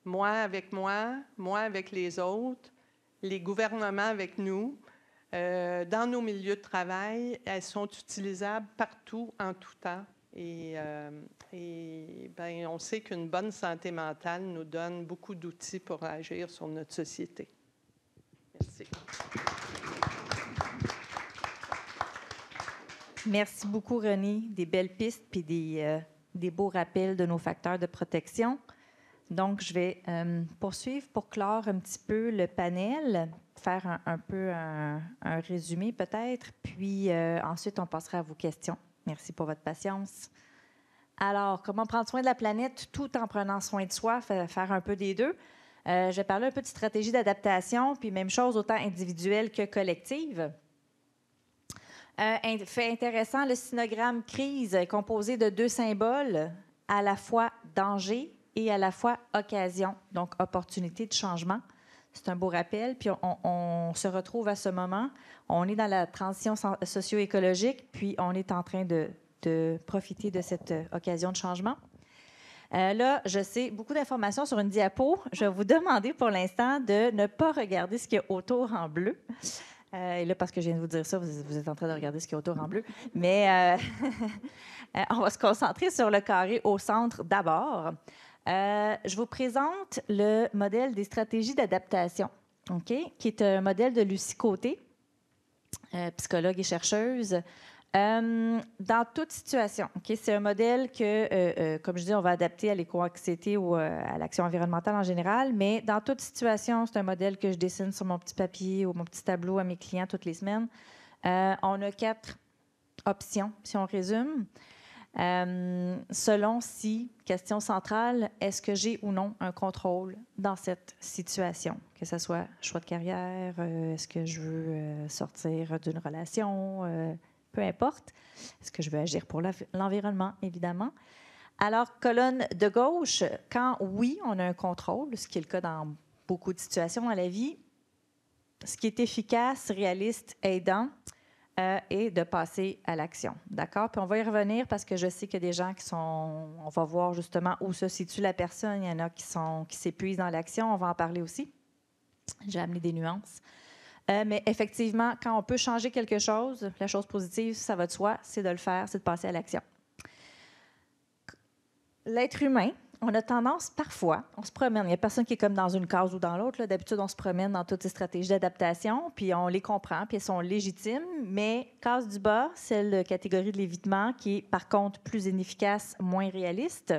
moi avec les autres, les gouvernements avec nous, dans nos milieux de travail. Elles sont utilisables partout, en tout temps. Et on sait qu'une bonne santé mentale nous donne beaucoup d'outils pour agir sur notre société. Merci. Merci beaucoup, Renée. Des belles pistes puis des beaux rappels de nos facteurs de protection. Donc, je vais poursuivre pour clore un petit peu le panel, faire un peu un résumé peut-être, puis ensuite on passera à vos questions. Merci pour votre patience. Alors, comment prendre soin de la planète tout en prenant soin de soi, faire un peu des deux. Je vais parler un peu de stratégie d'adaptation, puis même chose autant individuelle que collective. Fait intéressant, le sinogramme crise est composé de 2 symboles, à la fois danger et à la fois occasion, donc opportunité de changement. C'est un beau rappel. Puis on se retrouve à ce moment. On est dans la transition socio-écologique, puis on est en train de profiter de cette occasion de changement. Là, je sais beaucoup d'informations sur une diapo. Je vais vous demander pour l'instant de ne pas regarder ce qu'il y a autour en bleu. Et là, parce que je viens de vous dire ça, vous êtes en train de regarder ce qu'il y a autour en bleu. Mais on va se concentrer sur le carré au centre d'abord. Je vous présente le modèle des stratégies d'adaptation, qui est un modèle de Lucie Côté, psychologue et chercheuse. Dans toute situation, c'est un modèle que, comme je dis, on va adapter à l'éco-anxiété ou à l'action environnementale en général, mais dans toute situation, c'est un modèle que je dessine sur mon petit papier ou mon petit tableau à mes clients toutes les semaines. On a 4 options, si on résume. Selon si, question centrale, est-ce que j'ai ou non un contrôle dans cette situation? Que ce soit choix de carrière, est-ce que je veux sortir d'une relation, peu importe. Est-ce que je veux agir pour l'environnement, évidemment? Alors, colonne de gauche, quand oui, on a un contrôle, ce qui est le cas dans beaucoup de situations dans la vie, ce qui est efficace, réaliste, aidant, et de passer à l'action. D'accord? Puis on va y revenir parce que je sais qu'il y a des gens qui sont... On va voir justement où se situe la personne. Il y en a qui s'épuisent dans l'action. On va en parler aussi. J'ai amené des nuances. Mais effectivement, quand on peut changer quelque chose, la chose positive, ça va de soi, c'est de le faire, c'est de passer à l'action. L'être humain, on a tendance, parfois, on se promène. Il n'y a personne qui est comme dans une case ou dans l'autre. D'habitude, on se promène dans toutes ces stratégies d'adaptation, puis on les comprend, puis elles sont légitimes. Mais case du bas, c'est la catégorie de l'évitement qui est, par contre, plus inefficace, moins réaliste.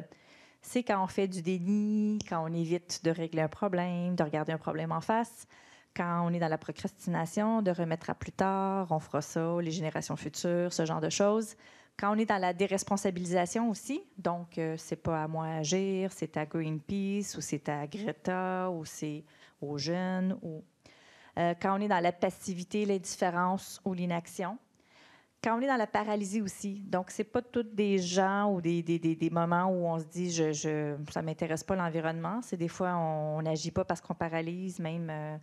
C'est quand on fait du déni, quand on évite de régler un problème, de regarder un problème en face, quand on est dans la procrastination, de remettre à plus tard, on fera ça, les générations futures, ce genre de choses. Quand on est dans la déresponsabilisation aussi, donc c'est pas à moi à agir, c'est à Greenpeace ou c'est à Greta ou c'est aux jeunes. Ou quand on est dans la passivité, l'indifférence ou l'inaction. Quand on est dans la paralysie aussi, donc c'est pas tous des gens ou des moments où on se dit ça m'intéresse pas l'environnement. C'est des fois on n'agit pas parce qu'on paralyse, même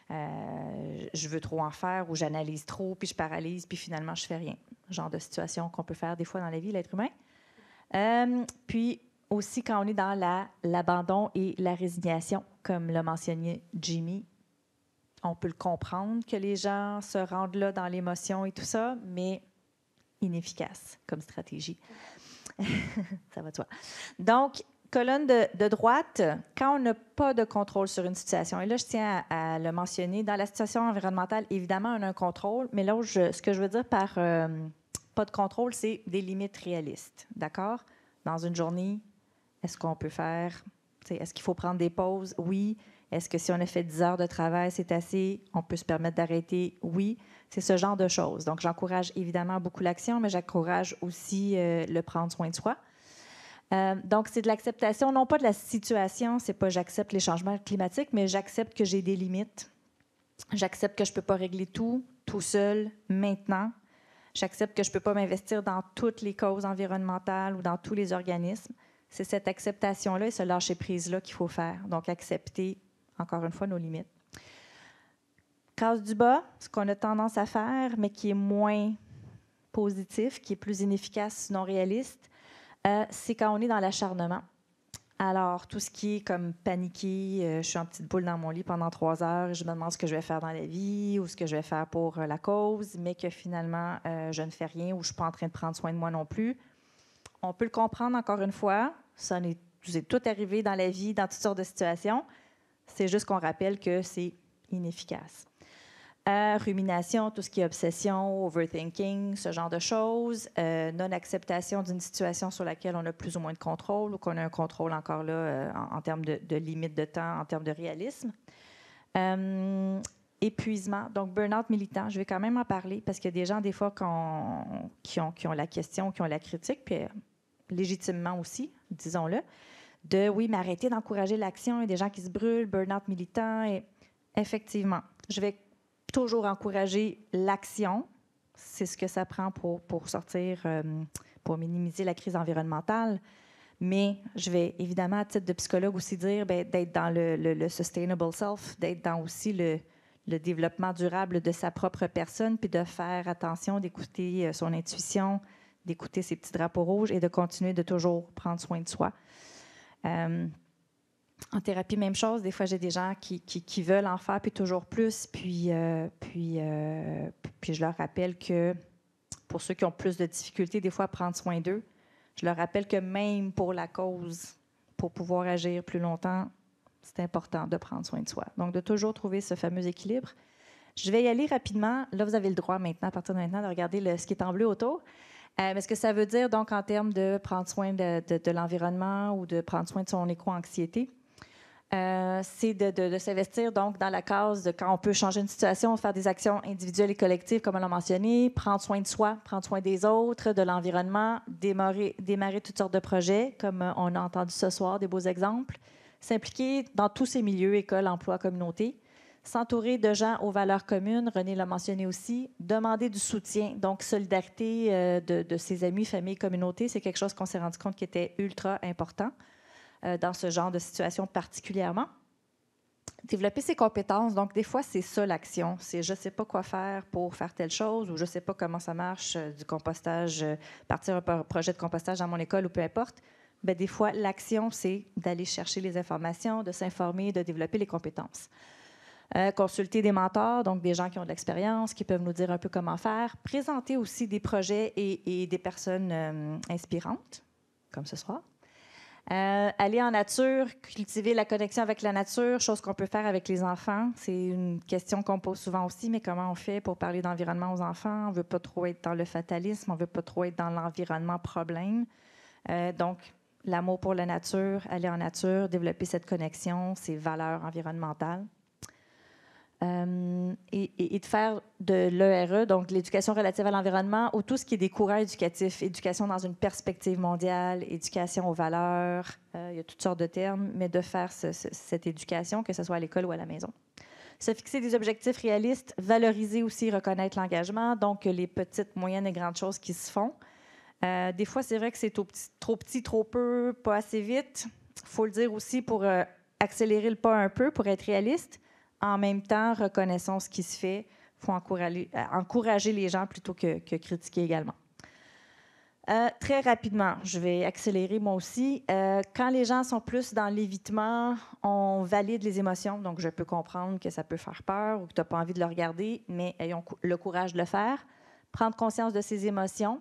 je veux trop en faire ou j'analyse trop puis je paralyse puis finalement je fais rien. Genre de situation qu'on peut faire des fois dans la vie, l'être humain. Puis aussi quand on est dans l'abandon et la résignation, comme l'a mentionné Jimmy, on peut le comprendre que les gens se rendent là dans l'émotion et tout ça, mais inefficace comme stratégie. Ça va de soi. Donc, colonne de droite, quand on n'a pas de contrôle sur une situation, et là, je tiens à le mentionner, dans la situation environnementale, évidemment, on a un contrôle, mais là, ce que je veux dire par pas de contrôle, c'est des limites réalistes, d'accord? Dans une journée, est-ce qu'on peut faire, est-ce qu'il faut prendre des pauses? Oui. Est-ce que si on a fait 10 heures de travail, c'est assez? On peut se permettre d'arrêter? Oui. C'est ce genre de choses. Donc, j'encourage évidemment beaucoup l'action, mais j'encourage aussi le prendre soin de soi. Donc, c'est de l'acceptation, non pas de la situation, c'est pas j'accepte les changements climatiques, mais j'accepte que j'ai des limites. J'accepte que je ne peux pas régler tout seul, maintenant. J'accepte que je ne peux pas m'investir dans toutes les causes environnementales ou dans tous les organismes. C'est cette acceptation-là et ce lâcher-prise-là qu'il faut faire. Donc, accepter, encore une fois, nos limites. Case du bas, ce qu'on a tendance à faire, mais qui est moins positif, qui est plus inefficace, non réaliste, c'est quand on est dans l'acharnement. Alors, tout ce qui est comme paniquer, je suis en petite boule dans mon lit pendant 3 heures, je me demande ce que je vais faire dans la vie ou ce que je vais faire pour la cause, mais que finalement, je ne fais rien ou je ne suis pas en train de prendre soin de moi non plus. On peut le comprendre encore une fois. Ça nous est tout arrivé dans la vie, dans toutes sortes de situations. C'est juste qu'on rappelle que c'est inefficace. Rumination, tout ce qui est obsession, overthinking, ce genre de choses. Non-acceptation d'une situation sur laquelle on a plus ou moins de contrôle ou qu'on a un contrôle encore là en termes de limite de temps, en termes de réalisme. Épuisement, donc burn-out militant. Je vais quand même en parler parce qu'il y a des gens, des fois, qui ont la question, qui ont la critique, puis légitimement aussi, disons-le, de oui, mais arrêtez d'encourager l'action. Il y a des gens qui se brûlent, burn-out militant. Et effectivement, je vais toujours encourager l'action. C'est ce que ça prend pour sortir, pour minimiser la crise environnementale. Mais je vais évidemment, à titre de psychologue, aussi dire d'être dans le sustainable self, d'être dans aussi le développement durable de sa propre personne, puis de faire attention, d'écouter son intuition, d'écouter ses petits drapeaux rouges et de continuer de toujours prendre soin de soi. En thérapie, même chose. Des fois, j'ai des gens qui veulent en faire, puis toujours plus. Puis je leur rappelle que pour ceux qui ont plus de difficultés, des fois, à prendre soin d'eux, je leur rappelle que même pour la cause, pour pouvoir agir plus longtemps, c'est important de prendre soin de soi. Donc, de toujours trouver ce fameux équilibre. Je vais y aller rapidement. Là, vous avez le droit maintenant, à partir de maintenant, de regarder ce qui est en bleu autour. Mais ce que ça veut dire, donc, en termes de prendre soin de l'environnement ou de prendre soin de son éco-anxiété, c'est de s'investir donc dans la case de quand on peut changer une situation, faire des actions individuelles et collectives, comme on l'a mentionné, prendre soin de soi, prendre soin des autres, de l'environnement, démarrer toutes sortes de projets, comme on a entendu ce soir, des beaux exemples, s'impliquer dans tous ces milieux, école, emploi, communauté, s'entourer de gens aux valeurs communes, René l'a mentionné aussi, demander du soutien, donc solidarité de ses amis, famille, communauté, c'est quelque chose qu'on s'est rendu compte qui était ultra important dans ce genre de situation particulièrement. Développer ses compétences, donc des fois, c'est ça l'action. C'est je ne sais pas quoi faire pour faire telle chose ou je ne sais pas comment ça marche du compostage, partir un projet de compostage dans mon école ou peu importe. Bien, des fois, l'action, c'est d'aller chercher les informations, de s'informer, de développer les compétences. Consulter des mentors, donc des gens qui ont de l'expérience, qui peuvent nous dire un peu comment faire. Présenter aussi des projets et des personnes inspirantes, comme ce soir. Aller en nature, cultiver la connexion avec la nature, chose qu'on peut faire avec les enfants. C'est une question qu'on pose souvent aussi, mais comment on fait pour parler d'environnement aux enfants? On ne veut pas trop être dans le fatalisme, on ne veut pas trop être dans l'environnement problème. Donc, l'amour pour la nature, aller en nature, développer cette connexion, ces valeurs environnementales. Et de faire de l'ERE, donc l'éducation relative à l'environnement, ou tout ce qui est des courants éducatifs, éducation dans une perspective mondiale, éducation aux valeurs, il y a toutes sortes de termes, mais de faire cette éducation, que ce soit à l'école ou à la maison. Se fixer des objectifs réalistes, valoriser aussi, reconnaître l'engagement, donc les petites, moyennes et grandes choses qui se font. Des fois, c'est vrai que c'est trop petit, trop peu, pas assez vite. Il faut le dire aussi pour accélérer le pas un peu, pour être réaliste. En même temps, reconnaissons ce qui se fait. Il faut encourager les gens plutôt que critiquer également. Très rapidement, je vais accélérer moi aussi. Quand les gens sont plus dans l'évitement, on valide les émotions. Donc, je peux comprendre que ça peut faire peur ou que tu n'as pas envie de le regarder, mais ayons le courage de le faire. Prendre conscience de ses émotions.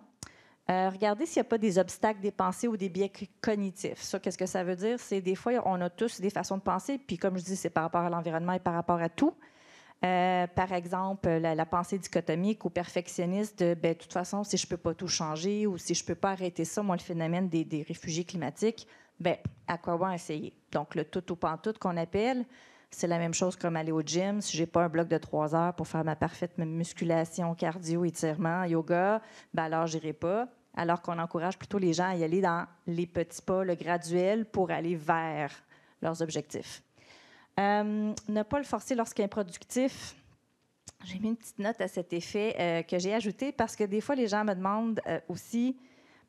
Regardez s'il n'y a pas des obstacles des pensées ou des biais cognitifs. Ça, qu'est-ce que ça veut dire? C'est des fois, on a tous des façons de penser, puis comme je dis, c'est par rapport à l'environnement et par rapport à tout. Par exemple, la pensée dichotomique ou perfectionniste de « de toute façon, si je ne peux pas tout changer ou si je ne peux pas arrêter ça, moi, le phénomène des réfugiés climatiques, à quoi bon essayer? » Donc, le tout ou pantoute qu'on appelle, c'est la même chose comme aller au gym. Si je n'ai pas un bloc de 3 heures pour faire ma parfaite musculation, cardio, étirement, yoga, alors je n'irai pas. Alors qu'on encourage plutôt les gens à y aller dans les petits pas, le graduel, pour aller vers leurs objectifs. Ne pas le forcer lorsqu'il est improductif. J'ai mis une petite note à cet effet que j'ai ajoutée parce que des fois, les gens me demandent aussi,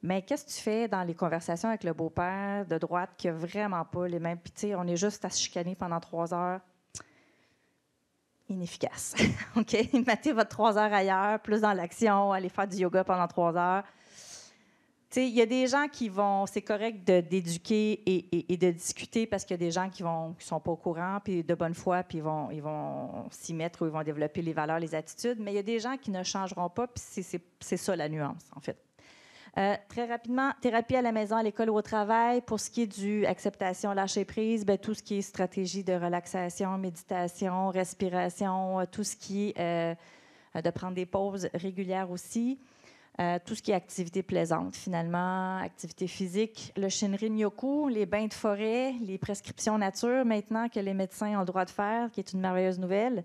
mais qu'est-ce que tu fais dans les conversations avec le beau-père de droite qui n'a vraiment pas les mêmes... Puis, tu sais, on est juste à se chicaner pendant 3 heures. Inefficace. OK? Mettez votre 3 heures ailleurs, plus dans l'action, allez faire du yoga pendant 3 heures. Il y a des gens qui vont, c'est correct d'éduquer et de discuter parce qu'il y a des gens qui ne sont pas au courant, puis de bonne foi, puis ils vont s'y mettre ou ils vont développer les valeurs, les attitudes, mais il y a des gens qui ne changeront pas, puis c'est ça la nuance, en fait. Très rapidement, thérapie à la maison, à l'école ou au travail. Pour ce qui est du acceptation, lâcher prise, tout ce qui est stratégie de relaxation, méditation, respiration, tout ce qui est de prendre des pauses régulières aussi. Tout ce qui est activité plaisante, finalement, activité physique, le Shinrin-yoku, les bains de forêt, les prescriptions nature, maintenant que les médecins ont le droit de faire, qui est une merveilleuse nouvelle.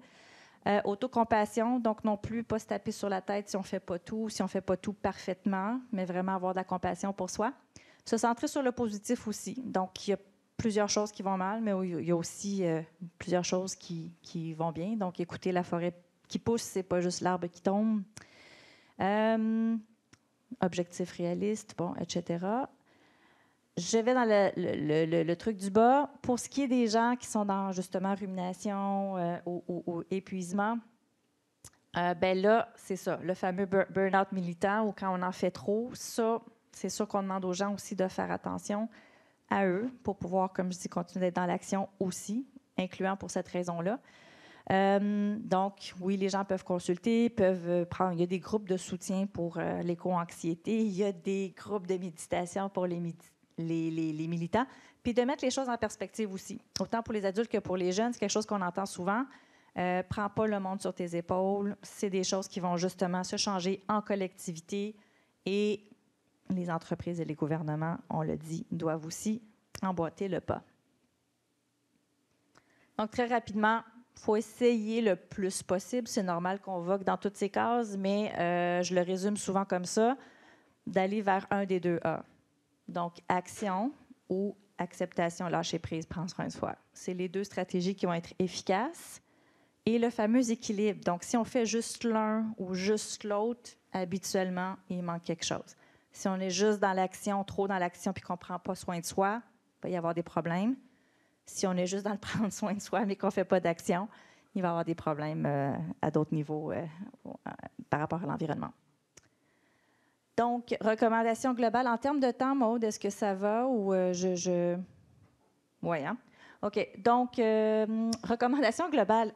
Autocompassion, donc non plus pas se taper sur la tête si on ne fait pas tout, si on ne fait pas tout parfaitement, mais vraiment avoir de la compassion pour soi. Se centrer sur le positif aussi. Donc, il y a plusieurs choses qui vont mal, mais il y a aussi plusieurs choses qui vont bien. Donc, écouter la forêt qui pousse, c'est pas juste l'arbre qui tombe. Objectif réaliste, bon, etc. Je vais dans le truc du bas. Pour ce qui est des gens qui sont dans, justement, rumination ou épuisement, là, c'est ça, le fameux burn-out militant, ou quand on en fait trop, ça, c'est sûr qu'on demande aux gens aussi de faire attention à eux pour pouvoir, comme je dis, continuer d'être dans l'action aussi, incluant pour cette raison-là. Donc, oui, les gens peuvent consulter, peuvent prendre... Il y a des groupes de soutien pour l'éco-anxiété, il y a des groupes de méditation pour les militants, puis de mettre les choses en perspective aussi. Autant pour les adultes que pour les jeunes, c'est quelque chose qu'on entend souvent. Prends pas le monde sur tes épaules. C'est des choses qui vont justement se changer en collectivité et les entreprises et les gouvernements, on le dit, doivent aussi emboîter le pas. Donc, très rapidement, il faut essayer le plus possible. C'est normal qu'on vogue dans toutes ces cases, mais je le résume souvent comme ça, d'aller vers un des 2 A. Donc, action ou acceptation, lâcher prise, prendre soin de soi. C'est les 2 stratégies qui vont être efficaces. Et le fameux équilibre. Donc, si on fait juste l'un ou juste l'autre, habituellement, il manque quelque chose. Si on est juste dans l'action, trop dans l'action, puis qu'on ne prend pas soin de soi, il va y avoir des problèmes. Si on est juste dans le prendre soin de soi, mais qu'on ne fait pas d'action, il va y avoir des problèmes à d'autres niveaux par rapport à l'environnement. Donc, recommandation globale. En termes de temps, Maude, est-ce que ça va ou Oui, hein? OK. Donc, recommandation globale.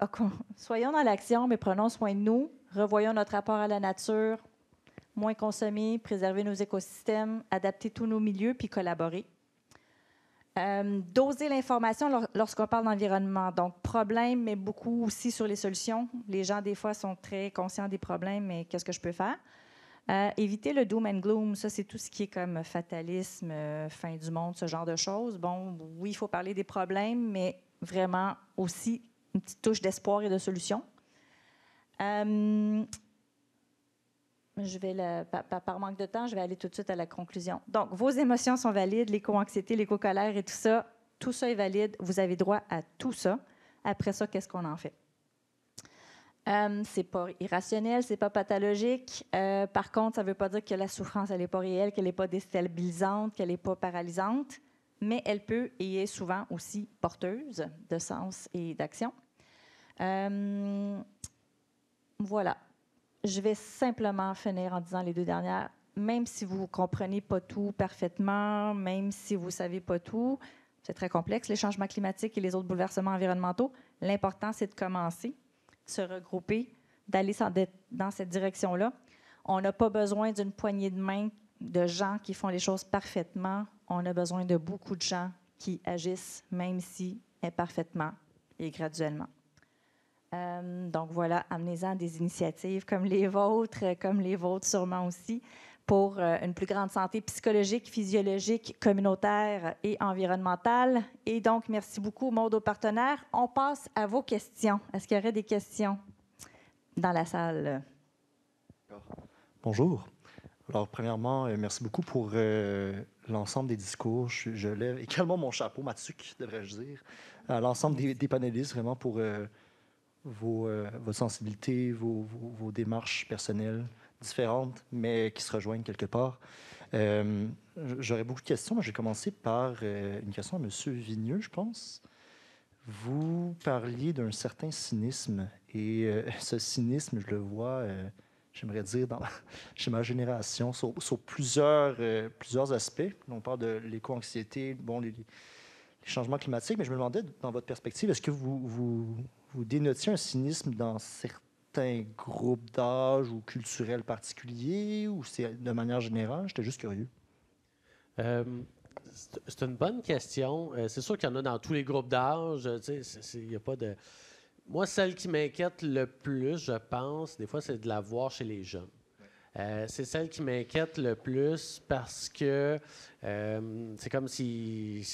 Soyons dans l'action, mais prenons soin de nous. Revoyons notre rapport à la nature. Moins consommer, préserver nos écosystèmes, adapter tous nos milieux, puis collaborer. Doser l'information lorsqu'on parle d'environnement. Donc, problème, mais beaucoup aussi sur les solutions. Les gens, des fois, sont très conscients des problèmes, mais qu'est-ce que je peux faire? Éviter le doom and gloom, ça, c'est tout ce qui est comme fatalisme, fin du monde, ce genre de choses. Bon, oui, il faut parler des problèmes, mais vraiment aussi une petite touche d'espoir et de solution. Je vais, par manque de temps, je vais aller tout de suite à la conclusion. Donc, vos émotions sont valides, l'éco-anxiété, l'éco-colère et tout ça est valide. Vous avez droit à tout ça. Après ça, qu'est-ce qu'on en fait? C'est pas irrationnel, c'est pas pathologique. Par contre, ça ne veut pas dire que la souffrance, elle n'est pas réelle, qu'elle n'est pas déstabilisante, qu'elle n'est pas paralysante, mais elle peut et est souvent aussi porteuse de sens et d'action. Voilà. Je vais simplement finir en disant les 2 dernières. Même si vous ne comprenez pas tout parfaitement, même si vous ne savez pas tout, c'est très complexe, les changements climatiques et les autres bouleversements environnementaux, l'important, c'est de commencer, de se regrouper, d'aller dans cette direction-là. On n'a pas besoin d'une poignée de main de gens qui font les choses parfaitement. On a besoin de beaucoup de gens qui agissent, même si imparfaitement et graduellement. Donc voilà, amenez-en des initiatives comme les vôtres sûrement aussi, pour une plus grande santé psychologique, physiologique, communautaire et environnementale. Et donc, merci beaucoup, Maude, aux partenaires. On passe à vos questions. Est-ce qu'il y aurait des questions dans la salle? Bonjour. Alors, premièrement, merci beaucoup pour l'ensemble des discours. Je lève également mon chapeau, Matsuc, devrais-je dire, à l'ensemble des panélistes, vraiment pour votre sensibilité, vos démarches personnelles différentes, mais qui se rejoignent quelque part. J'aurais beaucoup de questions, mais je vais commencer par une question à M. Vigneux, je pense. Vous parliez d'un certain cynisme, et ce cynisme, je le vois, j'aimerais dire, chez ma génération, sur plusieurs aspects. On parle de l'éco-anxiété, bon, les changements climatiques, mais je me demandais, dans votre perspective, est-ce que vous dénotiez un cynisme dans certains groupes d'âge ou culturels particuliers, ou c'est de manière générale? J'étais juste curieux. C'est une bonne question. C'est sûr qu'il y en a dans tous les groupes d'âge. Il n'y a pas de... Moi, celle qui m'inquiète le plus, je pense, des fois, c'est de la voir chez les jeunes. C'est celle qui m'inquiète le plus parce que c'est comme s'ils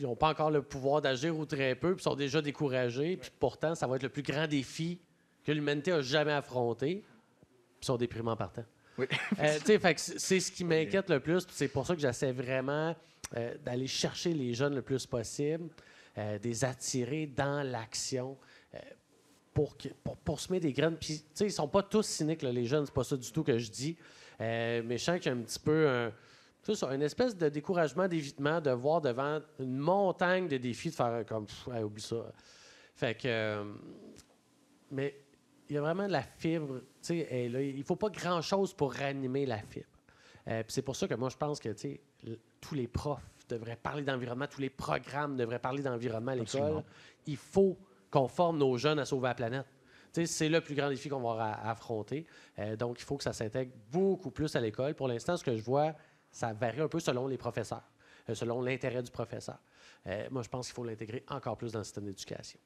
n'ont pas encore le pouvoir d'agir ou très peu, puis sont déjà découragés. Puis pourtant, ça va être le plus grand défi que l'humanité a jamais affronté. Puis sont déprimants partant. Oui. Fait que c'est ce qui m'inquiète le plus. C'est pour ça que j'essaie vraiment d'aller chercher les jeunes le plus possible, de les attirer dans l'action pour semer des graines. Puis, ils ne sont pas tous cyniques, là, les jeunes, c'est pas ça du tout que je dis. Mais je sens qu'il y a un petit peu une espèce de découragement, d'évitement, de voir devant une montagne de défis, de faire comme oublie ça. Fait que. Mais il y a vraiment de la fibre. Il ne faut pas grand-chose pour ranimer la fibre. Puis c'est pour ça que moi, je pense que tous les profs devraient parler d'environnement, tous les programmes devraient parler d'environnement à l'école. Absolument. Il faut qu'on forme nos jeunes à sauver la planète. C'est le plus grand défi qu'on va affronter. Donc, il faut que ça s'intègre beaucoup plus à l'école. Pour l'instant, ce que je vois, ça varie un peu selon les professeurs, selon l'intérêt du professeur. Moi, je pense qu'il faut l'intégrer encore plus dans le système d'éducation.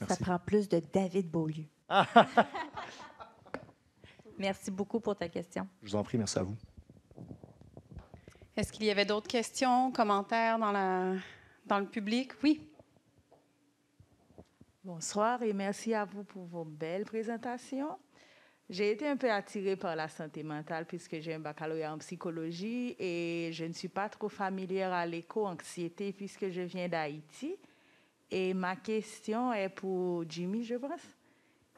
Ça prend plus de David Beaulieu. Merci beaucoup pour ta question. Je vous en prie, merci à vous. Est-ce qu'il y avait d'autres questions, commentaires dans le public? Oui. Bonsoir et merci à vous pour vos belles présentations. J'ai été un peu attirée par la santé mentale puisque j'ai un baccalauréat en psychologie et je ne suis pas trop familière à l'éco-anxiété puisque je viens d'Haïti. Et ma question est pour Jimmy, je pense.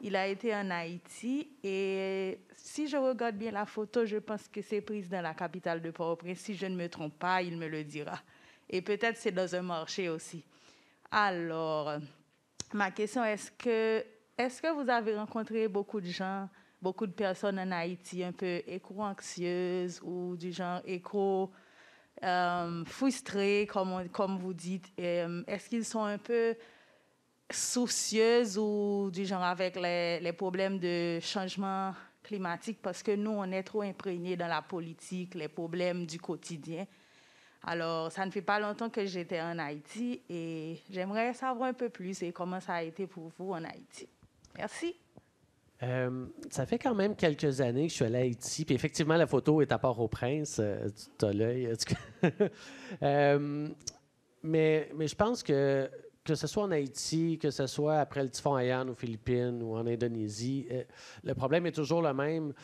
Il a été en Haïti et si je regarde bien la photo, je pense que c'est prise dans la capitale de Port-au-Prince. Si je ne me trompe pas, il me le dira. Et peut-être c'est dans un marché aussi. Alors, ma question est-ce que vous avez rencontré beaucoup de gens, beaucoup de personnes en Haïti un peu éco-anxieuses ou du genre frustrées, comme vous dites? Est-ce qu'ils sont un peu soucieuses ou du genre avec les problèmes de changement climatique? Parce que nous, on est trop imprégnés dans la politique, les problèmes du quotidien. Alors, ça ne fait pas longtemps que j'étais en Haïti et j'aimerais savoir un peu plus et comment ça a été pour vous en Haïti. Merci. Ça fait quand même quelques années que je suis allé à Haïti. Puis effectivement, la photo est à Port-au-Prince. Tu as l'œil. Mais je pense que ce soit en Haïti, que ce soit après le typhon Haiyan aux Philippines ou en Indonésie, le problème est toujours le même.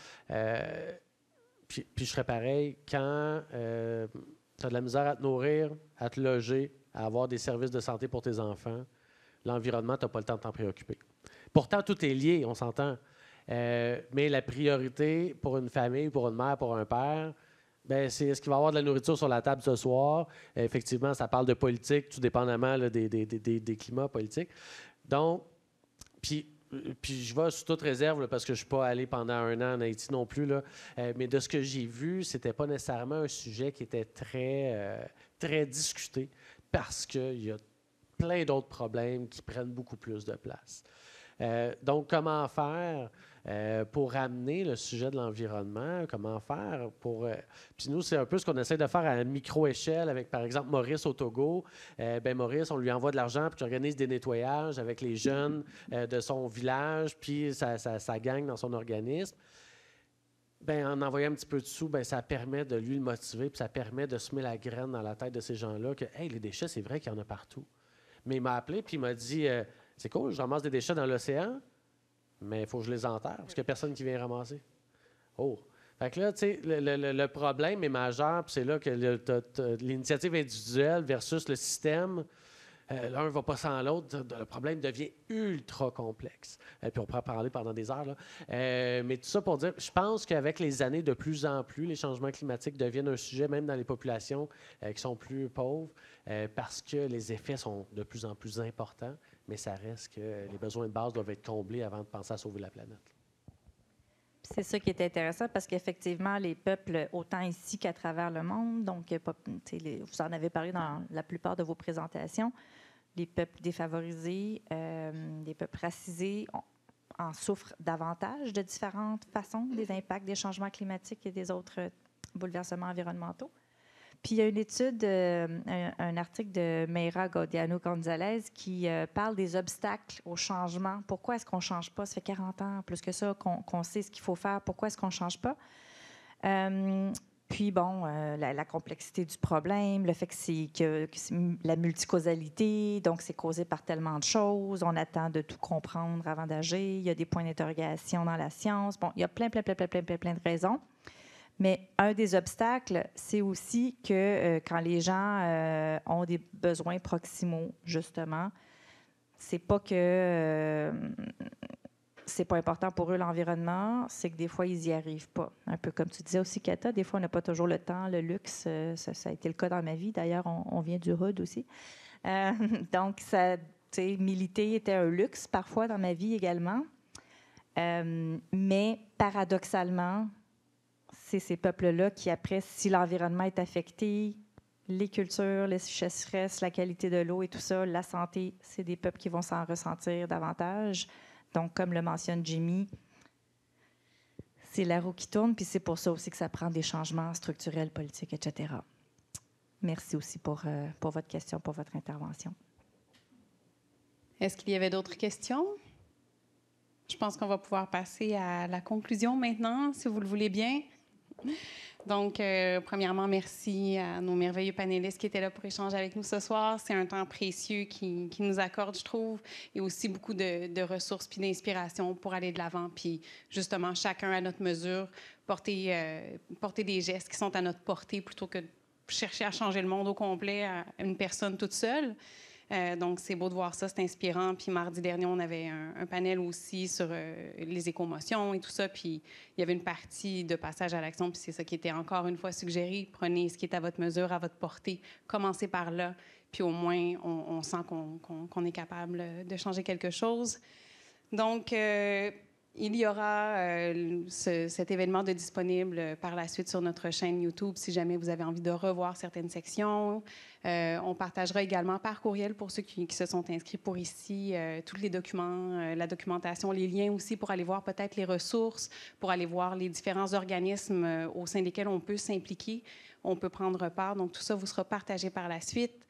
Puis je serais pareil quand tu as de la misère à te nourrir, à te loger, à avoir des services de santé pour tes enfants. L'environnement, tu n'as pas le temps de t'en préoccuper. Pourtant, tout est lié, on s'entend. Mais la priorité pour une famille, pour une mère, pour un père, ben, c'est est-ce qu'il va y avoir de la nourriture sur la table ce soir? Effectivement, ça parle de politique, tout dépendamment là, des climats politiques. Donc, puis je vais sous toute réserve là, parce que je ne suis pas allé pendant 1 an en Haïti non plus. Là. Mais de ce que j'ai vu, ce n'était pas nécessairement un sujet qui était très discuté parce qu'il y a plein d'autres problèmes qui prennent beaucoup plus de place. Donc, comment faire? pour amener le sujet de l'environnement, comment faire pour... Puis nous, c'est un peu ce qu'on essaie de faire à micro-échelle avec, par exemple, Maurice au Togo. Maurice, on lui envoie de l'argent puis il organise des nettoyages avec les jeunes de son village puis sa gang dans son organisme. En envoyant un petit peu de sous, ça permet de lui le motiver puis ça permet de semer la graine dans la tête de ces gens-là que, hey, les déchets, c'est vrai qu'il y en a partout. Mais il m'a appelé puis il m'a dit, c'est cool, je ramasse des déchets dans l'océan, mais il faut que je les enterre parce qu'il n'y a personne qui vient ramasser. Oh! Fait que là, tu sais, le problème est majeur, puis c'est là que l'initiative individuelle versus le système, l'un ne va pas sans l'autre. Le problème devient ultra complexe. Puis on pourra en parler pendant des heures, là. Mais tout ça pour dire, je pense qu'avec les années, de plus en plus, les changements climatiques deviennent un sujet, même dans les populations qui sont plus pauvres, parce que les effets sont de plus en plus importants, mais ça reste que les besoins de base doivent être comblés avant de penser à sauver la planète. C'est ça qui est intéressant parce qu'effectivement, les peuples, autant ici qu'à travers le monde, donc vous en avez parlé dans la plupart de vos présentations, les peuples défavorisés, les peuples racisés en souffrent davantage de différentes façons des impacts des changements climatiques et des autres bouleversements environnementaux. Puis il y a une étude, un article de Mayra Gaudiano-Gonzalez qui parle des obstacles au changement. Pourquoi est-ce qu'on ne change pas? Ça fait 40 ans, plus que ça, qu'on sait ce qu'il faut faire. Pourquoi est-ce qu'on ne change pas? Puis, la complexité du problème, le fait que c'est la multicausalité, donc c'est causé par tellement de choses. On attend de tout comprendre avant d'agir. Il y a des points d'interrogation dans la science. Bon, il y a plein de raisons. Mais un des obstacles, c'est aussi que quand les gens ont des besoins proximaux, justement, c'est pas que c'est pas important pour eux l'environnement, c'est que des fois, ils n'y arrivent pas. Un peu comme tu disais aussi, Kata, des fois, on n'a pas toujours le temps, le luxe. Ça a été le cas dans ma vie. D'ailleurs, on vient du Hood aussi. Donc, militer était un luxe parfois dans ma vie également. Mais paradoxalement, c'est ces peuples-là qui, après, si l'environnement est affecté, les cultures, les sécheresses, la qualité de l'eau et tout ça, la santé, c'est des peuples qui vont s'en ressentir davantage. Donc, comme le mentionne Jimmy, c'est la roue qui tourne, puis c'est pour ça aussi que ça prend des changements structurels, politiques, etc. Merci aussi pour votre question, pour votre intervention. Est-ce qu'il y avait d'autres questions? Je pense qu'on va pouvoir passer à la conclusion maintenant, si vous le voulez bien. Donc, premièrement, merci à nos merveilleux panélistes qui étaient là pour échanger avec nous ce soir. C'est un temps précieux qui nous accorde, je trouve, et aussi beaucoup de ressources puis d'inspiration pour aller de l'avant. Puis, justement, chacun à notre mesure, porter des gestes qui sont à notre portée plutôt que de chercher à changer le monde au complet à une personne toute seule. Donc, c'est beau de voir ça, c'est inspirant. Puis mardi dernier, on avait un panel aussi sur les écomotions et tout ça. Puis il y avait une partie de passage à l'action. Puis c'est ça qui était encore une fois suggéré. Prenez ce qui est à votre mesure, à votre portée. Commencez par là. Puis au moins, on sent qu'on est capable de changer quelque chose. Donc, il y aura cet événement de disponible par la suite sur notre chaîne YouTube si jamais vous avez envie de revoir certaines sections. On partagera également par courriel pour ceux qui se sont inscrits pour ici tous les documents, la documentation, les liens aussi pour aller voir peut-être les ressources, pour aller voir les différents organismes au sein desquels on peut s'impliquer, on peut prendre part. Donc tout ça vous sera partagé par la suite.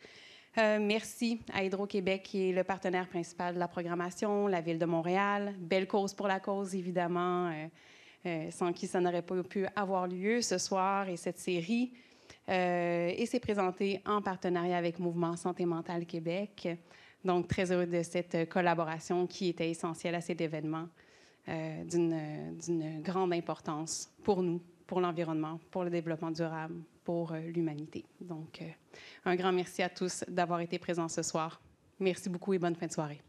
Merci à Hydro-Québec, qui est le partenaire principal de la programmation, la Ville de Montréal. Belle cause pour la cause, évidemment, sans qui ça n'aurait pas pu avoir lieu ce soir et cette série. Et c'est présenté en partenariat avec Mouvement Santé Mentale Québec. Donc, très heureux de cette collaboration qui était essentielle à cet événement d'une grande importance pour nous, pour l'environnement, pour le développement durable, pour l'humanité. Donc, un grand merci à tous d'avoir été présents ce soir. Merci beaucoup et bonne fin de soirée.